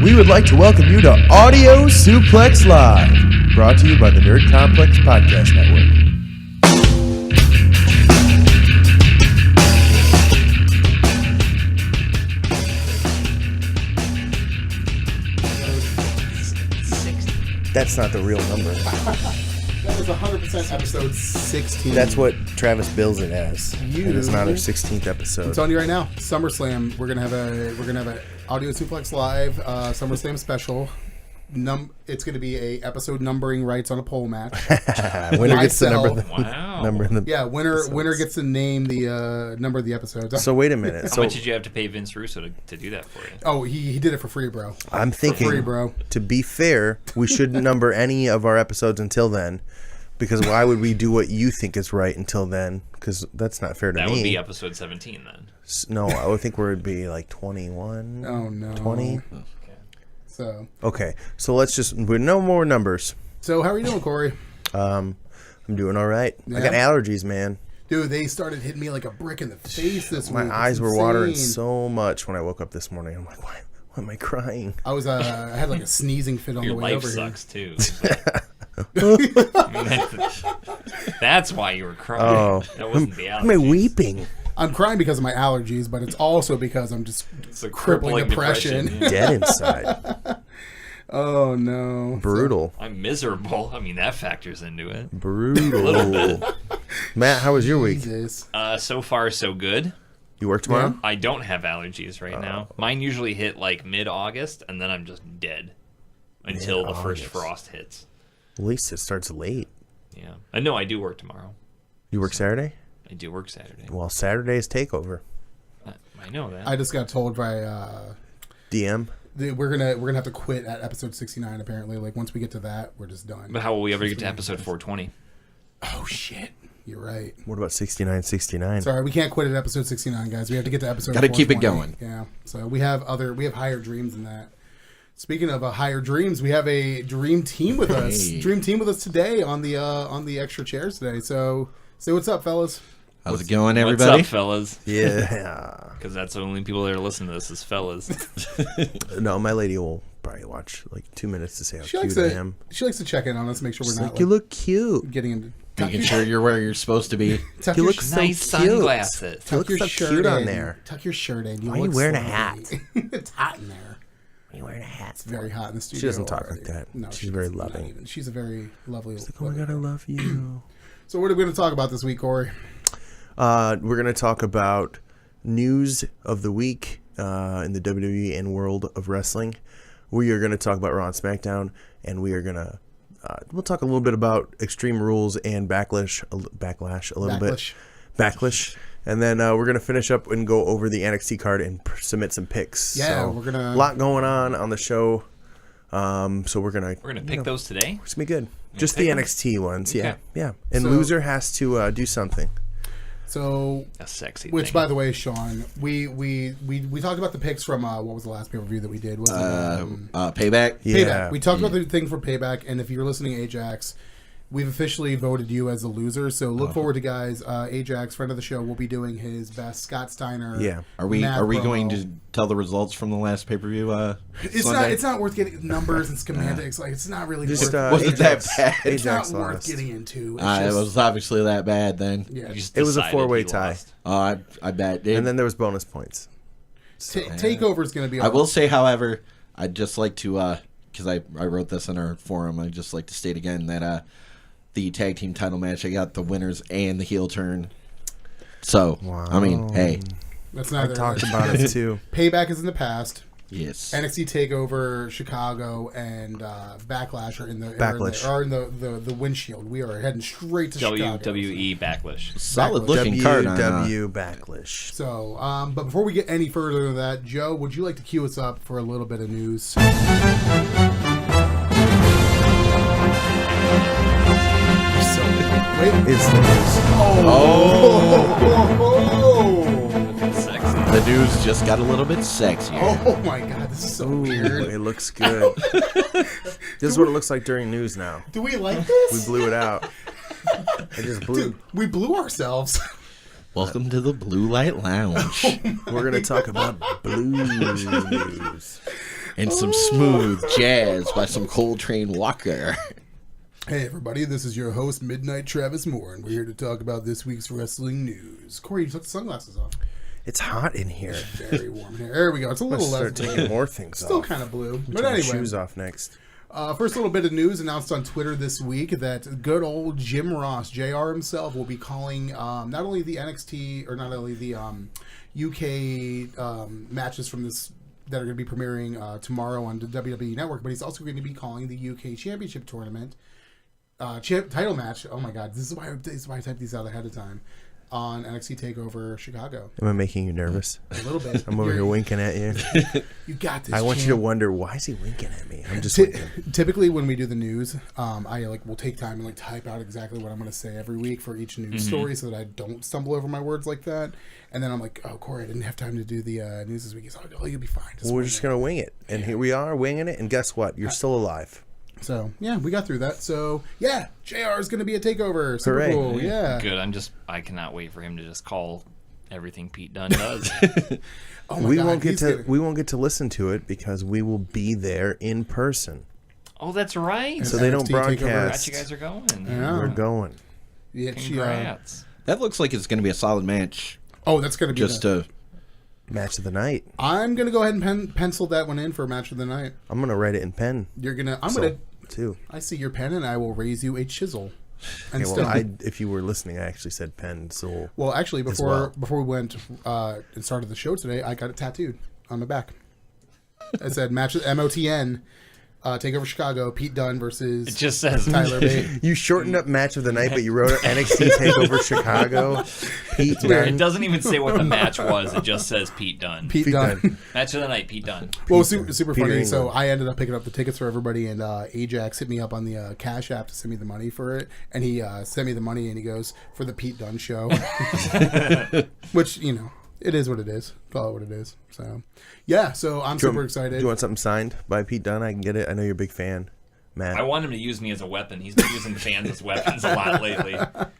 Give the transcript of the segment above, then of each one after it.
We would like to welcome you to Audio Suplex Live, brought to you by the Nerd Complex Podcast Network. That's not the real number. That was 100% episode 16. That's what Travis bills it as. And it's not our 16th episode. I'm telling you right now, SummerSlam. We're gonna have an Audio Suplex Live SummerSlam special. It's gonna be a episode numbering rights on a pole match. Winner gets the number. Number in the winner gets to name the number of the episodes. So wait a minute. How much did you have to pay Vince Russo to do that for you? Oh, he did it for free, bro. I'm thinking, for free, bro. To be fair, we shouldn't number any of our episodes until then. Because why would we do what you think is right until then? Because that's not fair to me. That would be episode 17 then. No, I would think we'd be like 21. Oh, no. 20. Okay, so let's just, we're no more numbers. So how are you doing, Corey? I'm doing all right. Yeah. I got allergies, man. Dude, they started hitting me like a brick in the face this week. My eyes were watering so much when I woke up this morning. I'm like, why am I crying? I was I had like a sneezing fit on Your the way over life here. sucks too. That's why you were crying. Oh, that wasn't the allergies. Am I weeping? I'm crying because of my allergies, but it's also because I'm just It's a crippling depression. Yeah. Dead inside. Oh no, Brutal. I'm miserable. I mean, that factors into it. Brutal. A little bit. Matt, how was your week? Jesus. So far, so good. You work tomorrow? I don't have allergies right now. Mine usually hit like mid-August, and then I'm just dead until the first frost hits. At least it starts late. Yeah. I know I do work tomorrow. You work Saturday? I do work Saturday. Well, Saturday is Takeover. I know that. I just got told by DM? we're gonna have to quit at episode 69. Apparently, like once we get to that, we're just done. But how will we ever get to episode 420? Oh shit, you're right. What about 69? Sorry, we can't quit at episode 69, guys. We have to get to episode. Gotta keep it 420. going. Yeah. So we have higher dreams than that. Speaking of higher dreams, we have a dream team with us. Dream team with us today on the extra chairs today. So say what's up, fellas. How's it going, everybody? What's up, fellas? Yeah. Because that's the only people that are listening to this is fellas. No, my lady will probably watch like 2 minutes to say how cute I am. She likes to check in on us, make sure we're not you look cute. getting into Making sure you're where you're supposed to be. tuck You your, look so Nice cute. sunglasses. You look your so shirt cute in. on there. Tuck your shirt in. Why are you look wearing a slutty. hat? It's hot in there. Why are you wearing a hat? It's very hot in the studio. She doesn't talk already. like that. No, She's very does not loving. even. She's a very lovely. She's like, oh my God, I love you. So what are we going to talk about this week, Corey? We're going to talk about news of the week in the WWE and world of wrestling. We are going to talk about Raw and Smackdown, and we are going to we'll talk a little bit about Extreme Rules and Backlash a little bit. Backlash. And then we're going to finish up and go over the NXT card and submit some picks. Yeah, so, we're going to... A lot going on the show. So we're going to pick those today? It's going to be good. Just the NXT ones, okay. Yeah. And loser has to do something. So, a sexy which, thing. by the way, Sean, we talked about the picks from what was the last pay-per-view that we did? Was Payback? Yeah. Payback. We talked about the thing for Payback, and if you're listening, Ajax, we've officially voted you as the loser. So look forward to guys. Ajax, friend of the show, will be doing his best. Scott Steiner. Yeah. Are we going to tell the results from the last pay-per-view? It's not worth getting numbers and schematics. Like it's not really Just, worth wasn't that bad? It's Ajax not worth lost. getting into. It's It was obviously that bad then. yeah. Just It was a decided 4-way he tie. lost. I bet. And then there was bonus points. Takeover is going to be. I will say, however, I'd just like to, because I wrote this in our forum, I'd just like to state again that the tag team title match, I got the winners and the heel turn. So, Wow. I mean, hey. That's I not. talked about it too. Payback is in the past. Yes. NXT Takeover, Chicago, and Backlash are in the Backlash. are in the windshield. We are heading straight to Chicago. WWE Backlash. Solid looking card on WW Backlash. So, but before we get any further than that, Joe, would you like to cue us up for a little bit of news? Wait. It's the news. Sexy. The news just got a little bit sexier. Oh my God, this is so Ooh, weird. it looks good. This is what it looks like during news now. Do we like this? We blew it out. I just blew. Dude, we blew ourselves. Welcome to the Blue Light Lounge. We're going to talk about blue news. And some smooth jazz by some Coltrane Walker. Hey everybody, this is your host, Midnight Travis Moore, and we're here to talk about this week's wrestling news. Corey, you took the sunglasses off. It's hot in here. Very warm here. There we go. It's a little Let's less start taking more things Still off. kind of blue. I'm But taking anyway. shoes off next. First little bit of news announced on Twitter this week that good old Jim Ross, JR himself, will be calling not only the NXT, or not only the UK matches from this that are going to be premiering tomorrow on the WWE Network, but he's also going to be calling the UK Championship Tournament title match. Oh my God, this is why I typed these out ahead of time. On NXT Takeover Chicago. Am I making you nervous? A little bit. I'm over here winking at you. You got this. I want you to wonder, why is he winking at me? I'm just winking. Typically, when we do the news, I will take time and type out exactly what I'm going to say every week for each news story, so that I don't stumble over my words like that. And then I'm like, "Oh, Corey, I didn't have time to do the news this week." He's like, "Oh, you'll be fine." We're just going to wing it. And here we are, winging it. And guess what? You're still alive. So, yeah, we got through that. So, yeah, JR is going to be a takeover. Super Hooray. cool. Yeah. Good. I cannot wait for him to just call everything Pete Dunne does. Oh my We God, won't he's we won't get to listen to it because we will be there in person. Oh, that's right. So they don't NXT Takeover. broadcast. Congrats, you guys are going. Yeah. We're going. Yeah, Congrats. That looks like it's going to be a solid match. oh, that's going to be Just to... Match of the night. I'm going to go ahead and pencil that one in for match of the night. I'm going to write it in pen. You're going to... Too. I see your pen, and I will raise you a chisel. And Okay, well, if you were listening, I actually said pen. So well, actually, before well. we went and started the show today, I got it tattooed on my back. It said match MOTN, Takeover Chicago, Pete Dunne versus It just says Tyler Bate. you shortened up match of the night, but you wrote NXT Takeover Chicago. Pete It Dunne. doesn't even say what the match was. It just says Pete Dunne. Pete Pete Dunne. Dunne. Match of the night, Pete Dunne. Well, super Peter funny. So England. I ended up picking up the tickets for everybody, and Ajax hit me up on the Cash App to send me the money for it, and he sent me the money, and he goes, for the Pete Dunne show. Which, it is what it is. Call it what it is. So, yeah, so I'm super excited. Do you want something signed by Pete Dunne? I can get it. I know you're a big fan, Matt. I want him to use me as a weapon. He's been using fans as weapons a lot lately.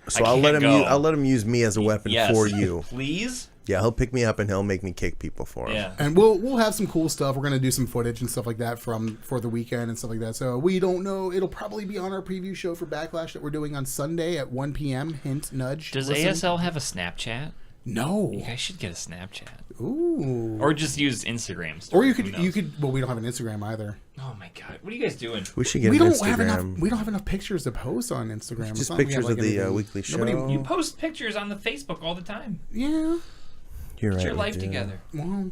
So I I'll let can't him. go. I'll let him use me as a weapon Yes. for you. Please? Yeah, he'll pick me up and he'll make me kick people for him. Yeah. And we'll have some cool stuff. We're gonna do some footage and stuff like that for the weekend and stuff like that. So we don't know. It'll probably be on our preview show for Backlash that we're doing on Sunday at 1 p.m. Hint, nudge. Does listen. ASL have a Snapchat? No. You guys should get a Snapchat. Ooh. Or just use Instagram. Or you Who could knows? Well, we don't have an Instagram either. Oh my god, what are you guys doing? We should get We an don't have enough. Instagram. We don't have enough pictures to post on Instagram. It's Just not like we have, pictures of the anything. weekly show. Nobody- You post pictures on the Facebook all the time. Yeah. You're Get right, your we life do. together. Well,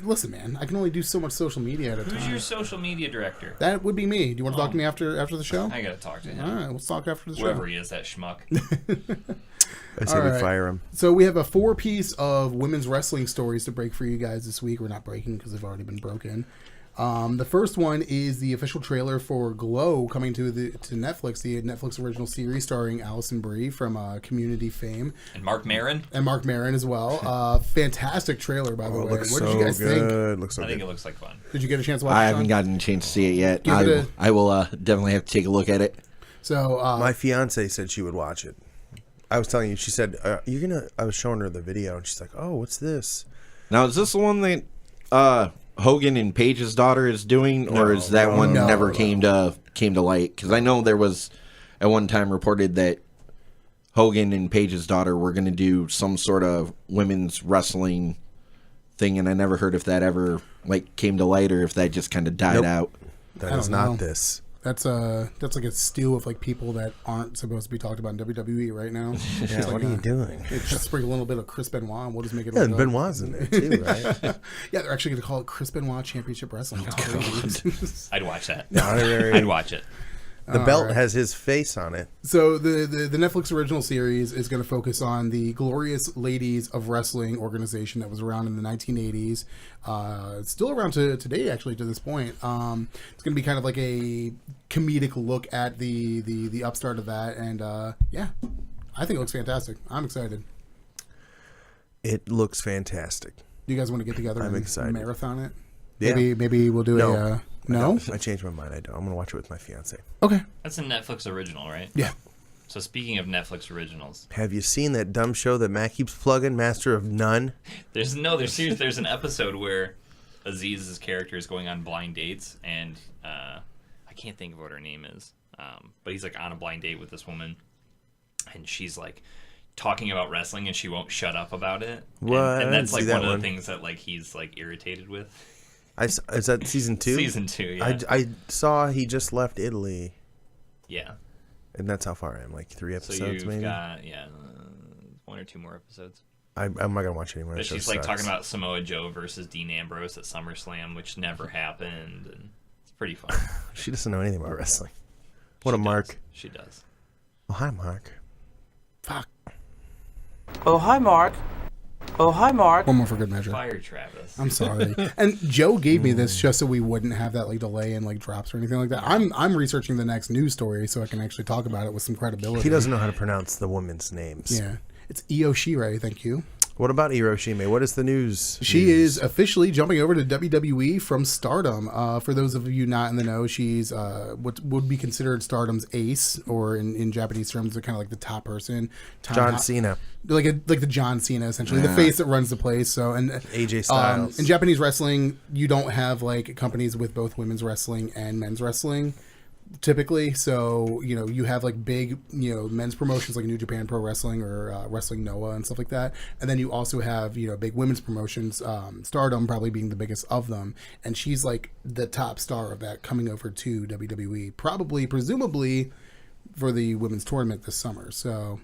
listen, man. I can only do so much social media at a time. Who's your social media director? That would be me. Do you want to talk to me after the show? I gotta talk to him. All right, let's talk after the show. Whoever he is, that schmuck. I say All we right. fire him. So we have a 4-piece of women's wrestling stories to break for you guys this week. We're not breaking because they've already been broken. The first one is the official trailer for Glow coming to Netflix, the Netflix original series starring Alison Brie from Community fame. And Mark Maron? And Mark Maron as well. Fantastic trailer, by the Oh, it way. looks What so did you guys think? good. Looks so I think good. it looks like fun. Did you get a chance to watch it? I Sean? haven't gotten a chance to see it yet. Give it I will definitely have to take a look at it. So, My fiance said she would watch it. I was telling you, she said, "You're gonna." I was showing her the video, and she's like, "Oh, what's this?" Now, is this the one that Hogan and Paige's daughter is doing, or is that one no, never no. came to light? Because I know there was at one time reported that Hogan and Paige's daughter were going to do some sort of women's wrestling thing, and I never heard if that ever came to light or if that just kind of died Nope. out. That I is don't not know. this. that's like a stew of people that aren't supposed to be talked about in WWE right now. Yeah, what are you doing? Just sprinkle a little bit of Chris Benoit, and we'll just make it. Yeah, all and go. Benoit's in there too, right? Yeah, they're actually going to call it Chris Benoit Championship Wrestling. I'd watch that. Honorary. I'd watch it. The belt right. has his face on it. So the Netflix original series is going to focus on the Glorious Ladies of Wrestling organization that was around in the 1980s. It's still around to today, actually, to this point. It's going to be kind of like a comedic look at the upstart of that. And, yeah, I think it looks fantastic. I'm excited. It looks fantastic. Do you guys want to get together I'm and excited. marathon it? Yeah. Maybe we'll do No. No? I changed my mind. I don't. I'm going to watch it with my fiance. Okay. That's a Netflix original, right? Yeah. So speaking of Netflix originals, Have you seen that dumb show that Matt keeps plugging, Master of None? there's serious. There's an episode where Aziz's character is going on blind dates, and I can't think of what her name is, but he's like on a blind date with this woman, and she's like talking about wrestling, and she won't shut up about it. What? And that's like that one of the things that like he's like irritated with. Is that season 2? Season 2, yeah. I saw he just left Italy. Yeah. And that's how far I am, like 3 episodes, So you've maybe. got 1 or 2 more episodes. I'm not gonna watch anymore. But she's like talking about Samoa Joe versus Dean Ambrose at SummerSlam, which never happened, and it's pretty fun. She doesn't know anything about wrestling. What a mark. She does. Oh, hi, Mark. Fuck. Oh, hi, Mark. Oh, hi, Mark. One more for good measure. Fire Travis. I'm sorry. And Joe gave me this just so we wouldn't have that like delay in like drops or anything like that. I'm researching the next news story so I can actually talk about it with some credibility. He doesn't know how to pronounce the women's names. Yeah. It's Io Shirai, thank you. What about Hiroshima? What is the news? She is officially jumping over to WWE from Stardom. For those of you not in the know, she's what would be considered Stardom's ace, or in Japanese terms, they're kind of like the top person. John Cena. Like the John Cena, essentially, the face that runs the place. So and AJ Styles. in Japanese wrestling, you don't have like companies with both women's wrestling and men's wrestling. Typically, so you have like big men's promotions like New Japan Pro Wrestling or Wrestling Noah and stuff like that, and then you also have big women's promotions, Stardom probably being the biggest of them, and she's like the top star of that, coming over to WWE, presumably for the women's tournament this summer. So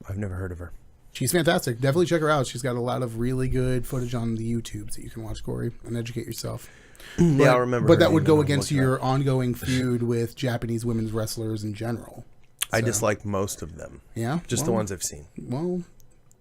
I've never heard of her. she's fantastic. Definitely check her out. She's got a lot of really good footage on the YouTubes that you can watch, Corey, and educate yourself. Yeah, I'll remember. But that would go against your ongoing feud with Japanese women's wrestlers in general. I dislike most of them. Yeah, Just the ones I've seen. Well,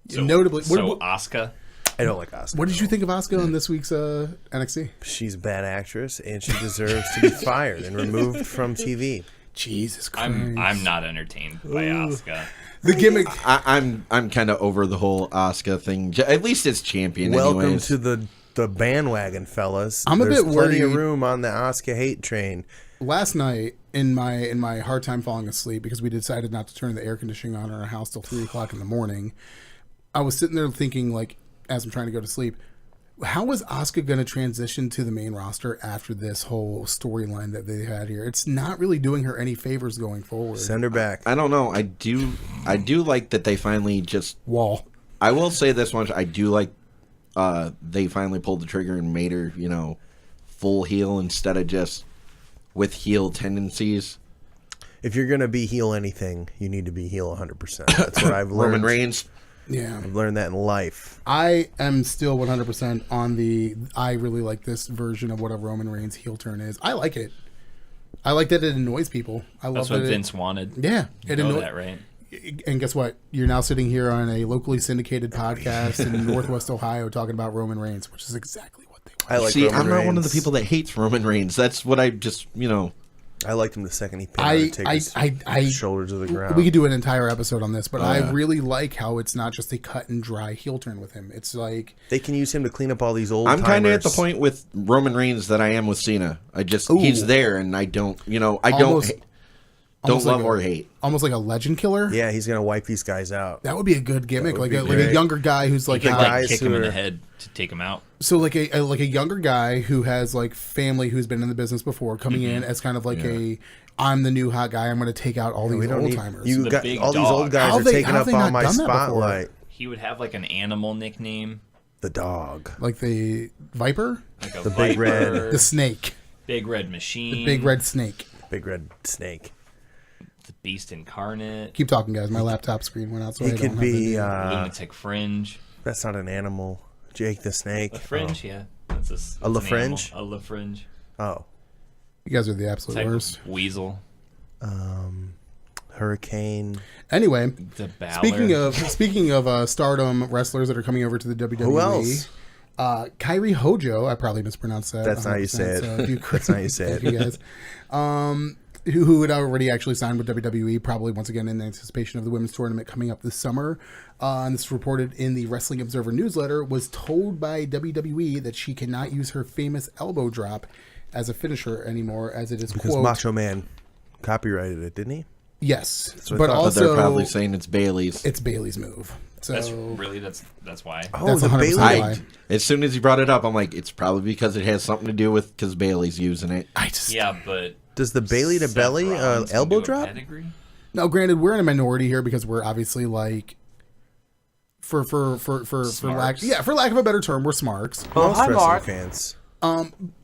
So, notably, Asuka. I don't like Asuka. what did you think of Asuka on this week's NXT? She's a bad actress, and she deserves to be fired and removed from TV. Jesus Christ! I'm not entertained by Asuka. The gimmick. I'm kind of over the whole Asuka thing. At least it's champion. Welcome anyways. to the bandwagon, fellas. I'm a There's bit plenty of worried. room on the Asuka hate train. Last night, in my hard time falling asleep because we decided not to turn the air conditioning on in our house till 3:00 in the morning, I was sitting there thinking, like, as I'm trying to go to sleep, how is Asuka going to transition to the main roster after this whole storyline that they had here? It's not really doing her any favors going forward. Send her back. I don't know. I do like that they finally just. Wall. I will say this much. I do like they finally pulled the trigger and made her, full heel instead of just with heel tendencies. If you're going to be heel anything, you need to be heel 100%. That's what I've learned. Roman Reigns. Yeah. I've learned that in life. I am still 100% on I really like this version of what a Roman Reigns heel turn is. I like it. I like that it annoys people. I love That's what that Vince wanted. Yeah. You know that, right? And guess what? You're now sitting here on a locally syndicated podcast in Northwest Ohio talking about Roman Reigns, which is exactly what they want. I like See, Roman I'm not one of the Reigns. people that hates Roman Reigns. That's what I just, I liked him the second he pinned Undertaker's shoulder to the ground. We could do an entire episode on this, but I really like how it's not just a cut and dry heel turn with him. It's like They can use him to clean up all these old I'm kind of at the timers. point with Roman Reigns that I am with Cena. I just Ooh. he's there, and I don't, I Almost- don't almost love like or hate. almost like a legend killer. Yeah, he's going to wipe these guys out. That would be a good gimmick, That would like be a great. younger guy who's like Like guys kick who him in are- the head to take him out. so like a younger guy who has like family who's been in the business before coming in as kind of like I'm the new hot guy. I'm going to take out all We these don't old need timers. you The got big all these dog. old guys How are they- taking how up they all not my done that before? spotlight. He would have like an animal nickname, The dog, Like the viper, like a The big red- viper, the snake, big red machine, the big red snake. big red snake. the beast incarnate, Keep talking, guys. My laptop screen went out, so He I don't could have be. the lunatic fringe. That's not an animal. Jake the snake. A fringe, yeah. That's that's A an La animal. Fringe? A La Fringe. Oh, You guys are the absolute Type worst. of weasel. Hurricane. Anyway, The Balor. speaking of Stardom wrestlers that are coming over to the WWE. Who else? Kairi Hojo, I probably mispronounced that. That's not how you say 100%, it. so if you That's not how you say thank it. you guys. Who had already actually signed with WWE, probably once again in anticipation of the women's tournament coming up this summer. And this is reported in the Wrestling Observer newsletter, was told by WWE that she cannot use her famous elbow drop as a finisher anymore, as it is, Because quote, Macho Man copyrighted it, didn't he? Yes, what I but thought. But also they're probably saying it's Bailey's. it's Bailey's move. So That's why. Oh, That's the 100% Bailey. why. As soon as he brought it up, I'm like, it's probably because it has something to do with because Bailey's using it. I just Yeah, but Does the Bailey to Seth belly Rollins can elbow do a drop? pedigree? now. Granted, we're in a minority here because we're obviously like for lack of a better term, we're smarks. Oh, Most hi, wrestling Mark. fans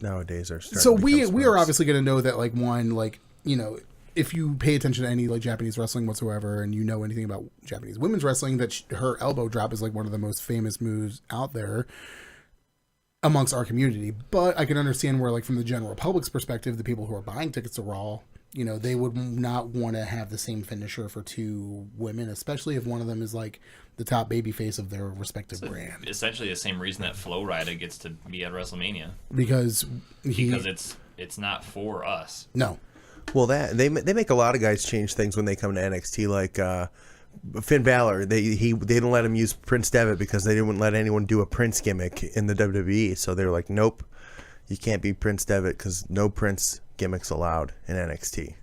nowadays are starting So to we become are smarks. obviously going to know that like one like you know if you pay attention to any like Japanese wrestling whatsoever and you know anything about Japanese women's wrestling that her elbow drop is like one of the most famous moves out there amongst our community. But I can understand where like from the general public's perspective, the people who are buying tickets to Raw, you know, they would not want to have the same finisher for two women, especially if one of them is like the top babyface of their respective brand. Essentially the same reason that Flo Rida gets to be at WrestleMania Because it's not for us. no. Well, that they make a lot of guys change things when they come to NXT. Like Finn Balor, they didn't let him use Prince Devitt because they didn't let anyone do a Prince gimmick in the WWE. So they were like, nope, you can't be Prince Devitt because no Prince gimmicks allowed in NXT.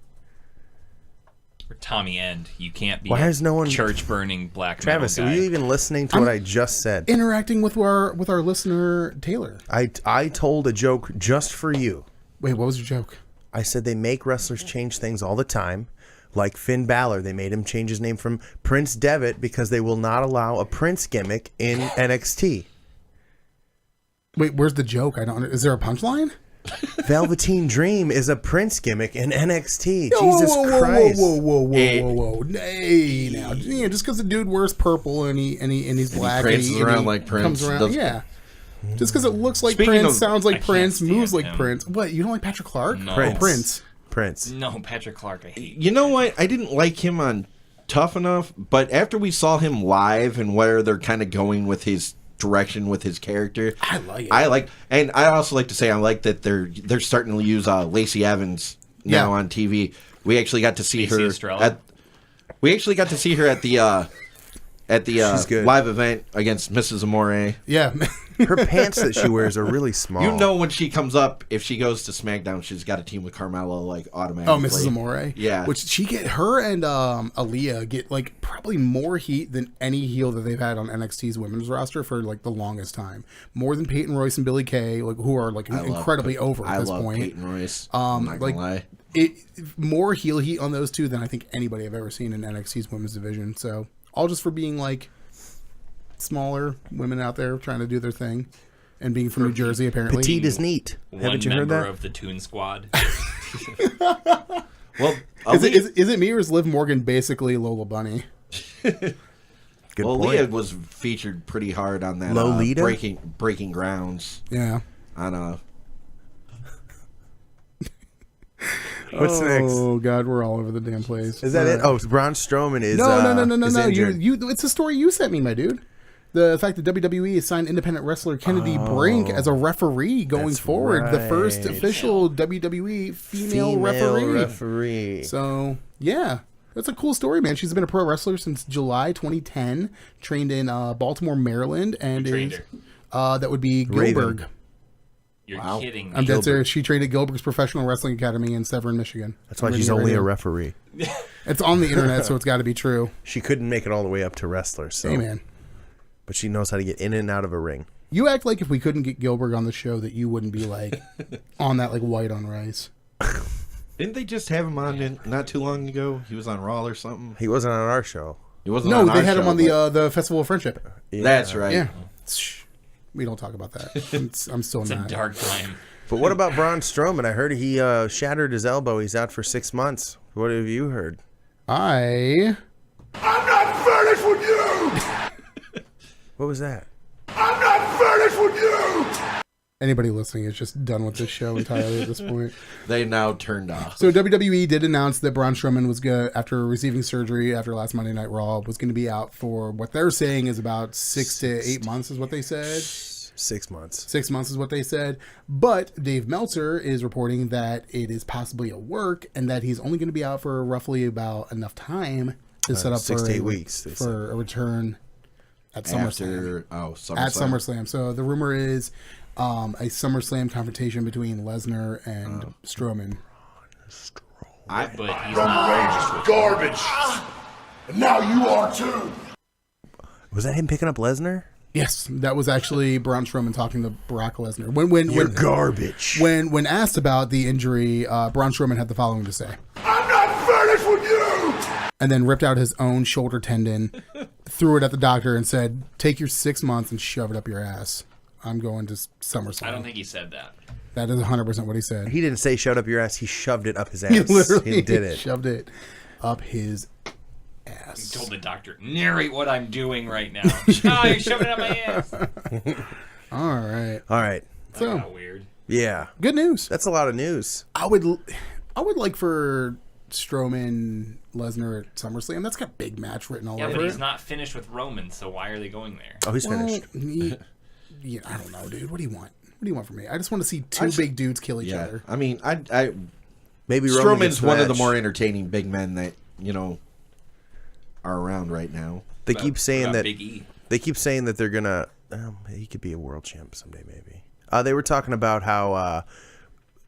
Or Tommy End, you can't be Why is no one- church burning black Travis, metal were guy. you even listening to what I just said? Interacting with our listener Taylor. I told a joke just for you. Wait, what was your joke? I said they make wrestlers change things all the time. Like Finn Balor, they made him change his name from Prince Devitt because they will not allow a Prince gimmick in NXT. Wait, where's the joke? I don't. Is there a punchline? Velveteen Dream is a Prince gimmick in NXT. Whoa, Jesus whoa, whoa, Christ! whoa! Hey, now, yeah, just because the dude wears purple and he's black, prances and around he like Prince, comes around, does- yeah. Just because it looks like Speaking Prince, of- sounds like I can't Prince, stand moves like him. Prince. What? You don't like Patrick Clark? No. Or Prince. Prince. No, Patrick Clark, I hate. You know what? I didn't like him on Tough Enough, but after we saw him live and where they're kind of going with his direction with his character, I like it. And I also like to say I like that they're starting to use Lacey Evans now Yeah. on TV. We actually got to see Stacey her Estrella? at the She's good. live event against Mrs. Amore. Yeah. Her pants that she wears are really small. You know when she comes up, if she goes to SmackDown, she's got a team with Carmella like automatically. Oh, Mrs. Amore. Yeah. Which her and Aaliyah get like probably more heat than any heel that they've had on NXT's women's roster for like the longest time. More than Peyton Royce and Billie Kay, like who are like incredibly over at I this love point. Peyton Royce. I'm not like gonna lie. more heel heat on those two than I think anybody I've ever seen in NXT's women's division. So all just for being like smaller women out there trying to do their thing and being from New Jersey apparently. Petite is neat. One Haven't you heard member that? of the Toon Squad. Well, Is it me or is Liv Morgan basically Lola Bunny? Good point. Leah was featured pretty hard on that Lolita? breaking grounds Yeah. on What's next? Oh God, we're all over the damn place. Is that it? Oh, Braun Strowman is No. is injured. You. It's a story you sent me, my dude. The fact that WWE has signed independent wrestler Kennedy Brink as a referee going that's forward, the first right. official WWE female referee. referee. So yeah, that's a cool story, man. She's been a pro wrestler since July 2010. Trained in Baltimore, Maryland, and Who trained is that would be Gilbert. You're kidding me. I'm dead serious. She trained at Gilbert's Professional Wrestling Academy in Severn, Michigan. That's why I'm she's reading it only right a now. referee. It's on the internet, so it's got to be true. She couldn't make it all the way up to wrestler, so Hey, man. but she knows how to get in and out of a ring. You act like if we couldn't get Gilbert on the show that you wouldn't be like on that like white on rice. Didn't they just have him on not too long ago? He was on Raw or something. He wasn't on our show. He wasn't. No, on they our had him show, on but- the Festival of Friendship. That's right. Yeah. Shh. We don't talk about that. I'm still It's a not. dark time. But what about Braun Strowman? I heard he shattered his elbow. He's out for 6 months. What have you heard? I'm not finished with you! What was that? I'm not finished with you! Anybody listening is just done with this show entirely at this point. They now turned off. So WWE did announce that Braun Strowman was good after receiving surgery after last Monday Night Raw was going to be out for what they're saying is about 6 to 8 months is what they said. 6 months. 6 months is what they said. But Dave Meltzer is reporting that it is possibly a work and that he's only going to be out for roughly about enough time to set up 6 for to 8 weeks, they for a return at SummerSlam. SummerSlam. At SummerSlam. So the rumor is a SummerSlam confrontation between Lesnar and Strowman. but he's Roman not. Reigns is garbage. And now you are too. Was that him picking up Lesnar? Yes, that was actually Braun Strowman talking to Brock Lesnar. You're garbage. When asked about the injury, Braun Strowman had the following to say. I'm not finished with you. And then ripped out his own shoulder tendon, threw it at the doctor, and said, "Take your 6 months and shove it up your ass. I'm going to SummerSlam." I don't think he said that. That is 100% what he said. He didn't say "shut up your ass." He shoved it up his ass. He literally He did it. shoved it up his ass. He told the doctor, narrate what I'm doing right now. Oh, you're shoving it up my ass. All right. All right. So, That got weird. Yeah. good news. That's a lot of news. I would like for Strowman Lesnar at SummerSlam. That's got a big match written all Yeah, over but it. he's not finished with Roman, so why are they going there? Oh, he's finished. Yeah, I don't know, dude. What do you want? What do you want from me? I just want to see two big dudes kill each other. I mean, I Maybe Roman gets Strowman's one of the match. more entertaining big men that are around right now. They keep saying What about that. Big E. They keep saying that they're gonna. He could be a world champ someday, maybe. They were talking about how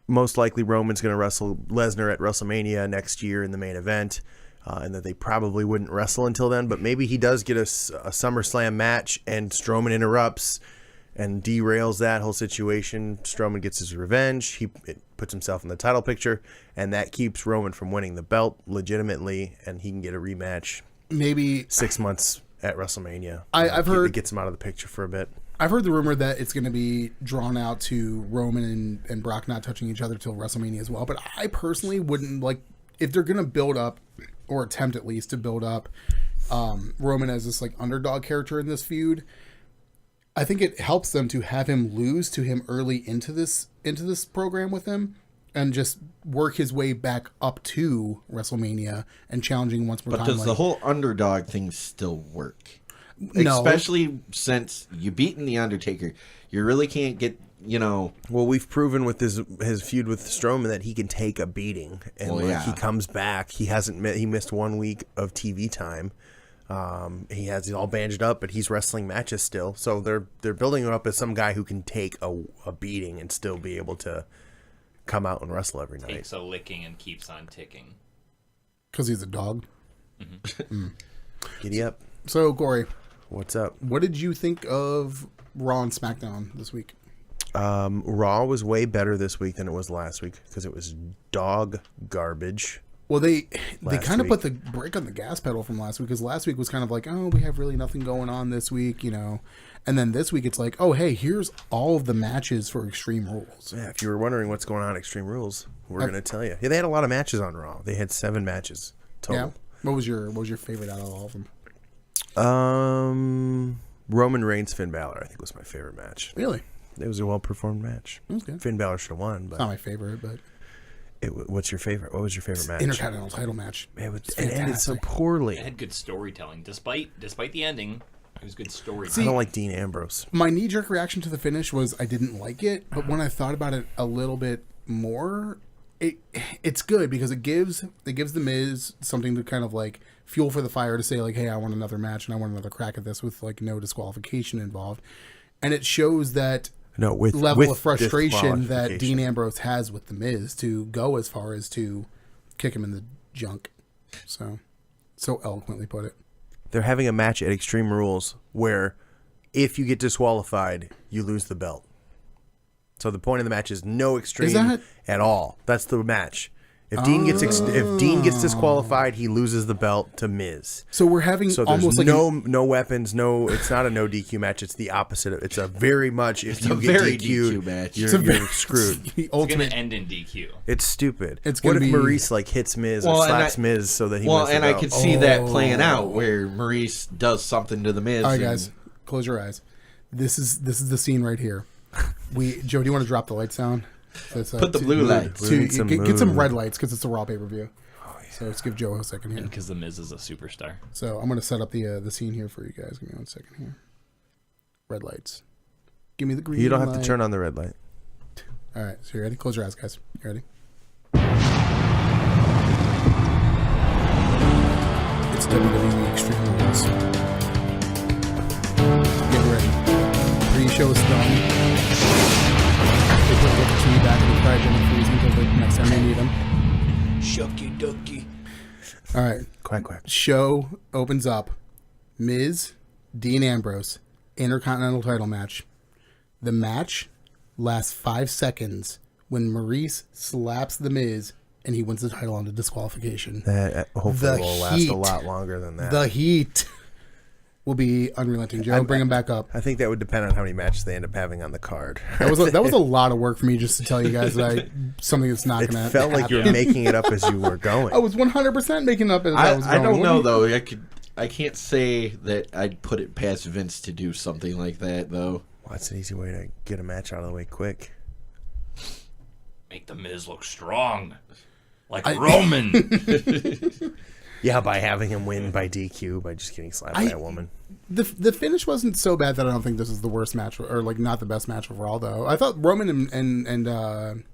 most likely Roman's gonna wrestle Lesnar at WrestleMania next year in the main event, and that they probably wouldn't wrestle until then. But maybe he does get a SummerSlam match, and Strowman interrupts and derails that whole situation. Strowman gets his revenge. It puts himself in the title picture, and that keeps Roman from winning the belt legitimately, and he can get a rematch Maybe 6 months at WrestleMania. I've heard it gets him out of the picture for a bit. I've heard the rumor that it's going to be drawn out to Roman and Brock not touching each other till WrestleMania as well. But I personally wouldn't like if they're going to build up or attempt at least to build up Roman as this like underdog character in this feud. I think it helps them to have him lose to him early into this program with him, and just work his way back up to WrestleMania and challenging once more But time. does the whole underdog thing still work? No. Especially since you've beaten The Undertaker. You really can't get, Well, we've proven with his feud with Strowman that he can take a beating, and he comes back. He missed 1 week of TV time. He's all bandaged up, but he's wrestling matches still. So they're building him up as some guy who can take a beating and still be able to come out and wrestle every night. Takes a licking and keeps on ticking. because he's a dog. Giddy up. So Corey, What's up? what did you think of Raw and Smackdown this week? Raw was way better this week than it was last week because it was dog garbage. Well, they Last kind of week. put the brake on the gas pedal from last week, because last week was kind of like, oh, we have really nothing going on this week, and then this week it's like, oh, hey, here's all of the matches for Extreme Rules. Yeah, if you were wondering what's going on at Extreme Rules, we're going to tell you. Yeah, they had a lot of matches on Raw. They had 7 matches total. Yeah. What was your favorite out of all of them? Roman Reigns, Finn Balor, I think was my favorite match. Really? It was a well-performed match. It was good. Finn Balor should have won, Not but my favorite, but what's your favorite? What was your favorite match? Intercontinental title match. It It's ended so fantastic. poorly. It had good storytelling. Despite the ending, it was good storytelling. I don't like Dean Ambrose. My knee-jerk reaction to the finish was I didn't like it, but when I thought about it a little bit more, it's good because it gives the Miz something to kind of like fuel for the fire to say like, hey, I want another match and I want another crack at this with like no disqualification involved, and it shows that With level of frustration that disqualification. Dean Ambrose has with the Miz to go as far as to kick him in the junk. So eloquently put it. They're having a match at Extreme Rules where if you get disqualified, you lose the belt. So the point of the match is no extreme at all. That's the match. If Dean gets disqualified, he loses the belt to Miz. So we're having So there's almost like no weapons, it's not a no DQ match. It's the opposite. It's a very much if you a get very DQ'd, DQ match. you're screwed. the It's going ultimate. to end in DQ. It's stupid. It's what gonna if be- Maurice hits Miz Well, or and slaps I- Miz so that he well, wins the and I belt? could see that playing out where Maurice does something to the Miz. All right, and- guys, close your eyes. This is the scene right here. Joe, do you want to drop the lights down? So Put the blue lights. We need some Get some mood. red lights because it's a Raw pay-per-view. So let's give Joe a second here. Because the Miz is a superstar. So I'm going to set up the scene here for you guys. Give me 1 second here. Red lights. Give me the green You don't have light. to turn on the red light. All right, so you ready? Close your eyes, guys. You ready? It's WWE Extreme Rules. Get ready. Pre-show is done. They put the TV back in the pride dinner freeze until the next time they need them. Shucky ducky. All right. Quack, quack. Show opens up. Miz, Dean Ambrose, Intercontinental title match. The match lasts 5 seconds when Maurice slaps The Miz and he wins the title on the disqualification. That hopefully will last heat. a lot longer than that. The heat will be unrelenting. Joe, bring him back up. I think that would depend on how many matches they end up having on the card. That was a lot of work for me just to tell you guys that something that's not It going to felt like you were making it up as you were going. I was 100% making up as I was going. I don't What know do you- though. I can't say that I'd put it past Vince to do something like that though. Well, that's an easy way to get a match out of the way quick. Make the Miz look strong, like Roman. Yeah, by having him win by DQ by just getting slapped by a woman. The finish wasn't so bad that I don't think this is the worst match, or like not the best match overall. Though I thought Roman and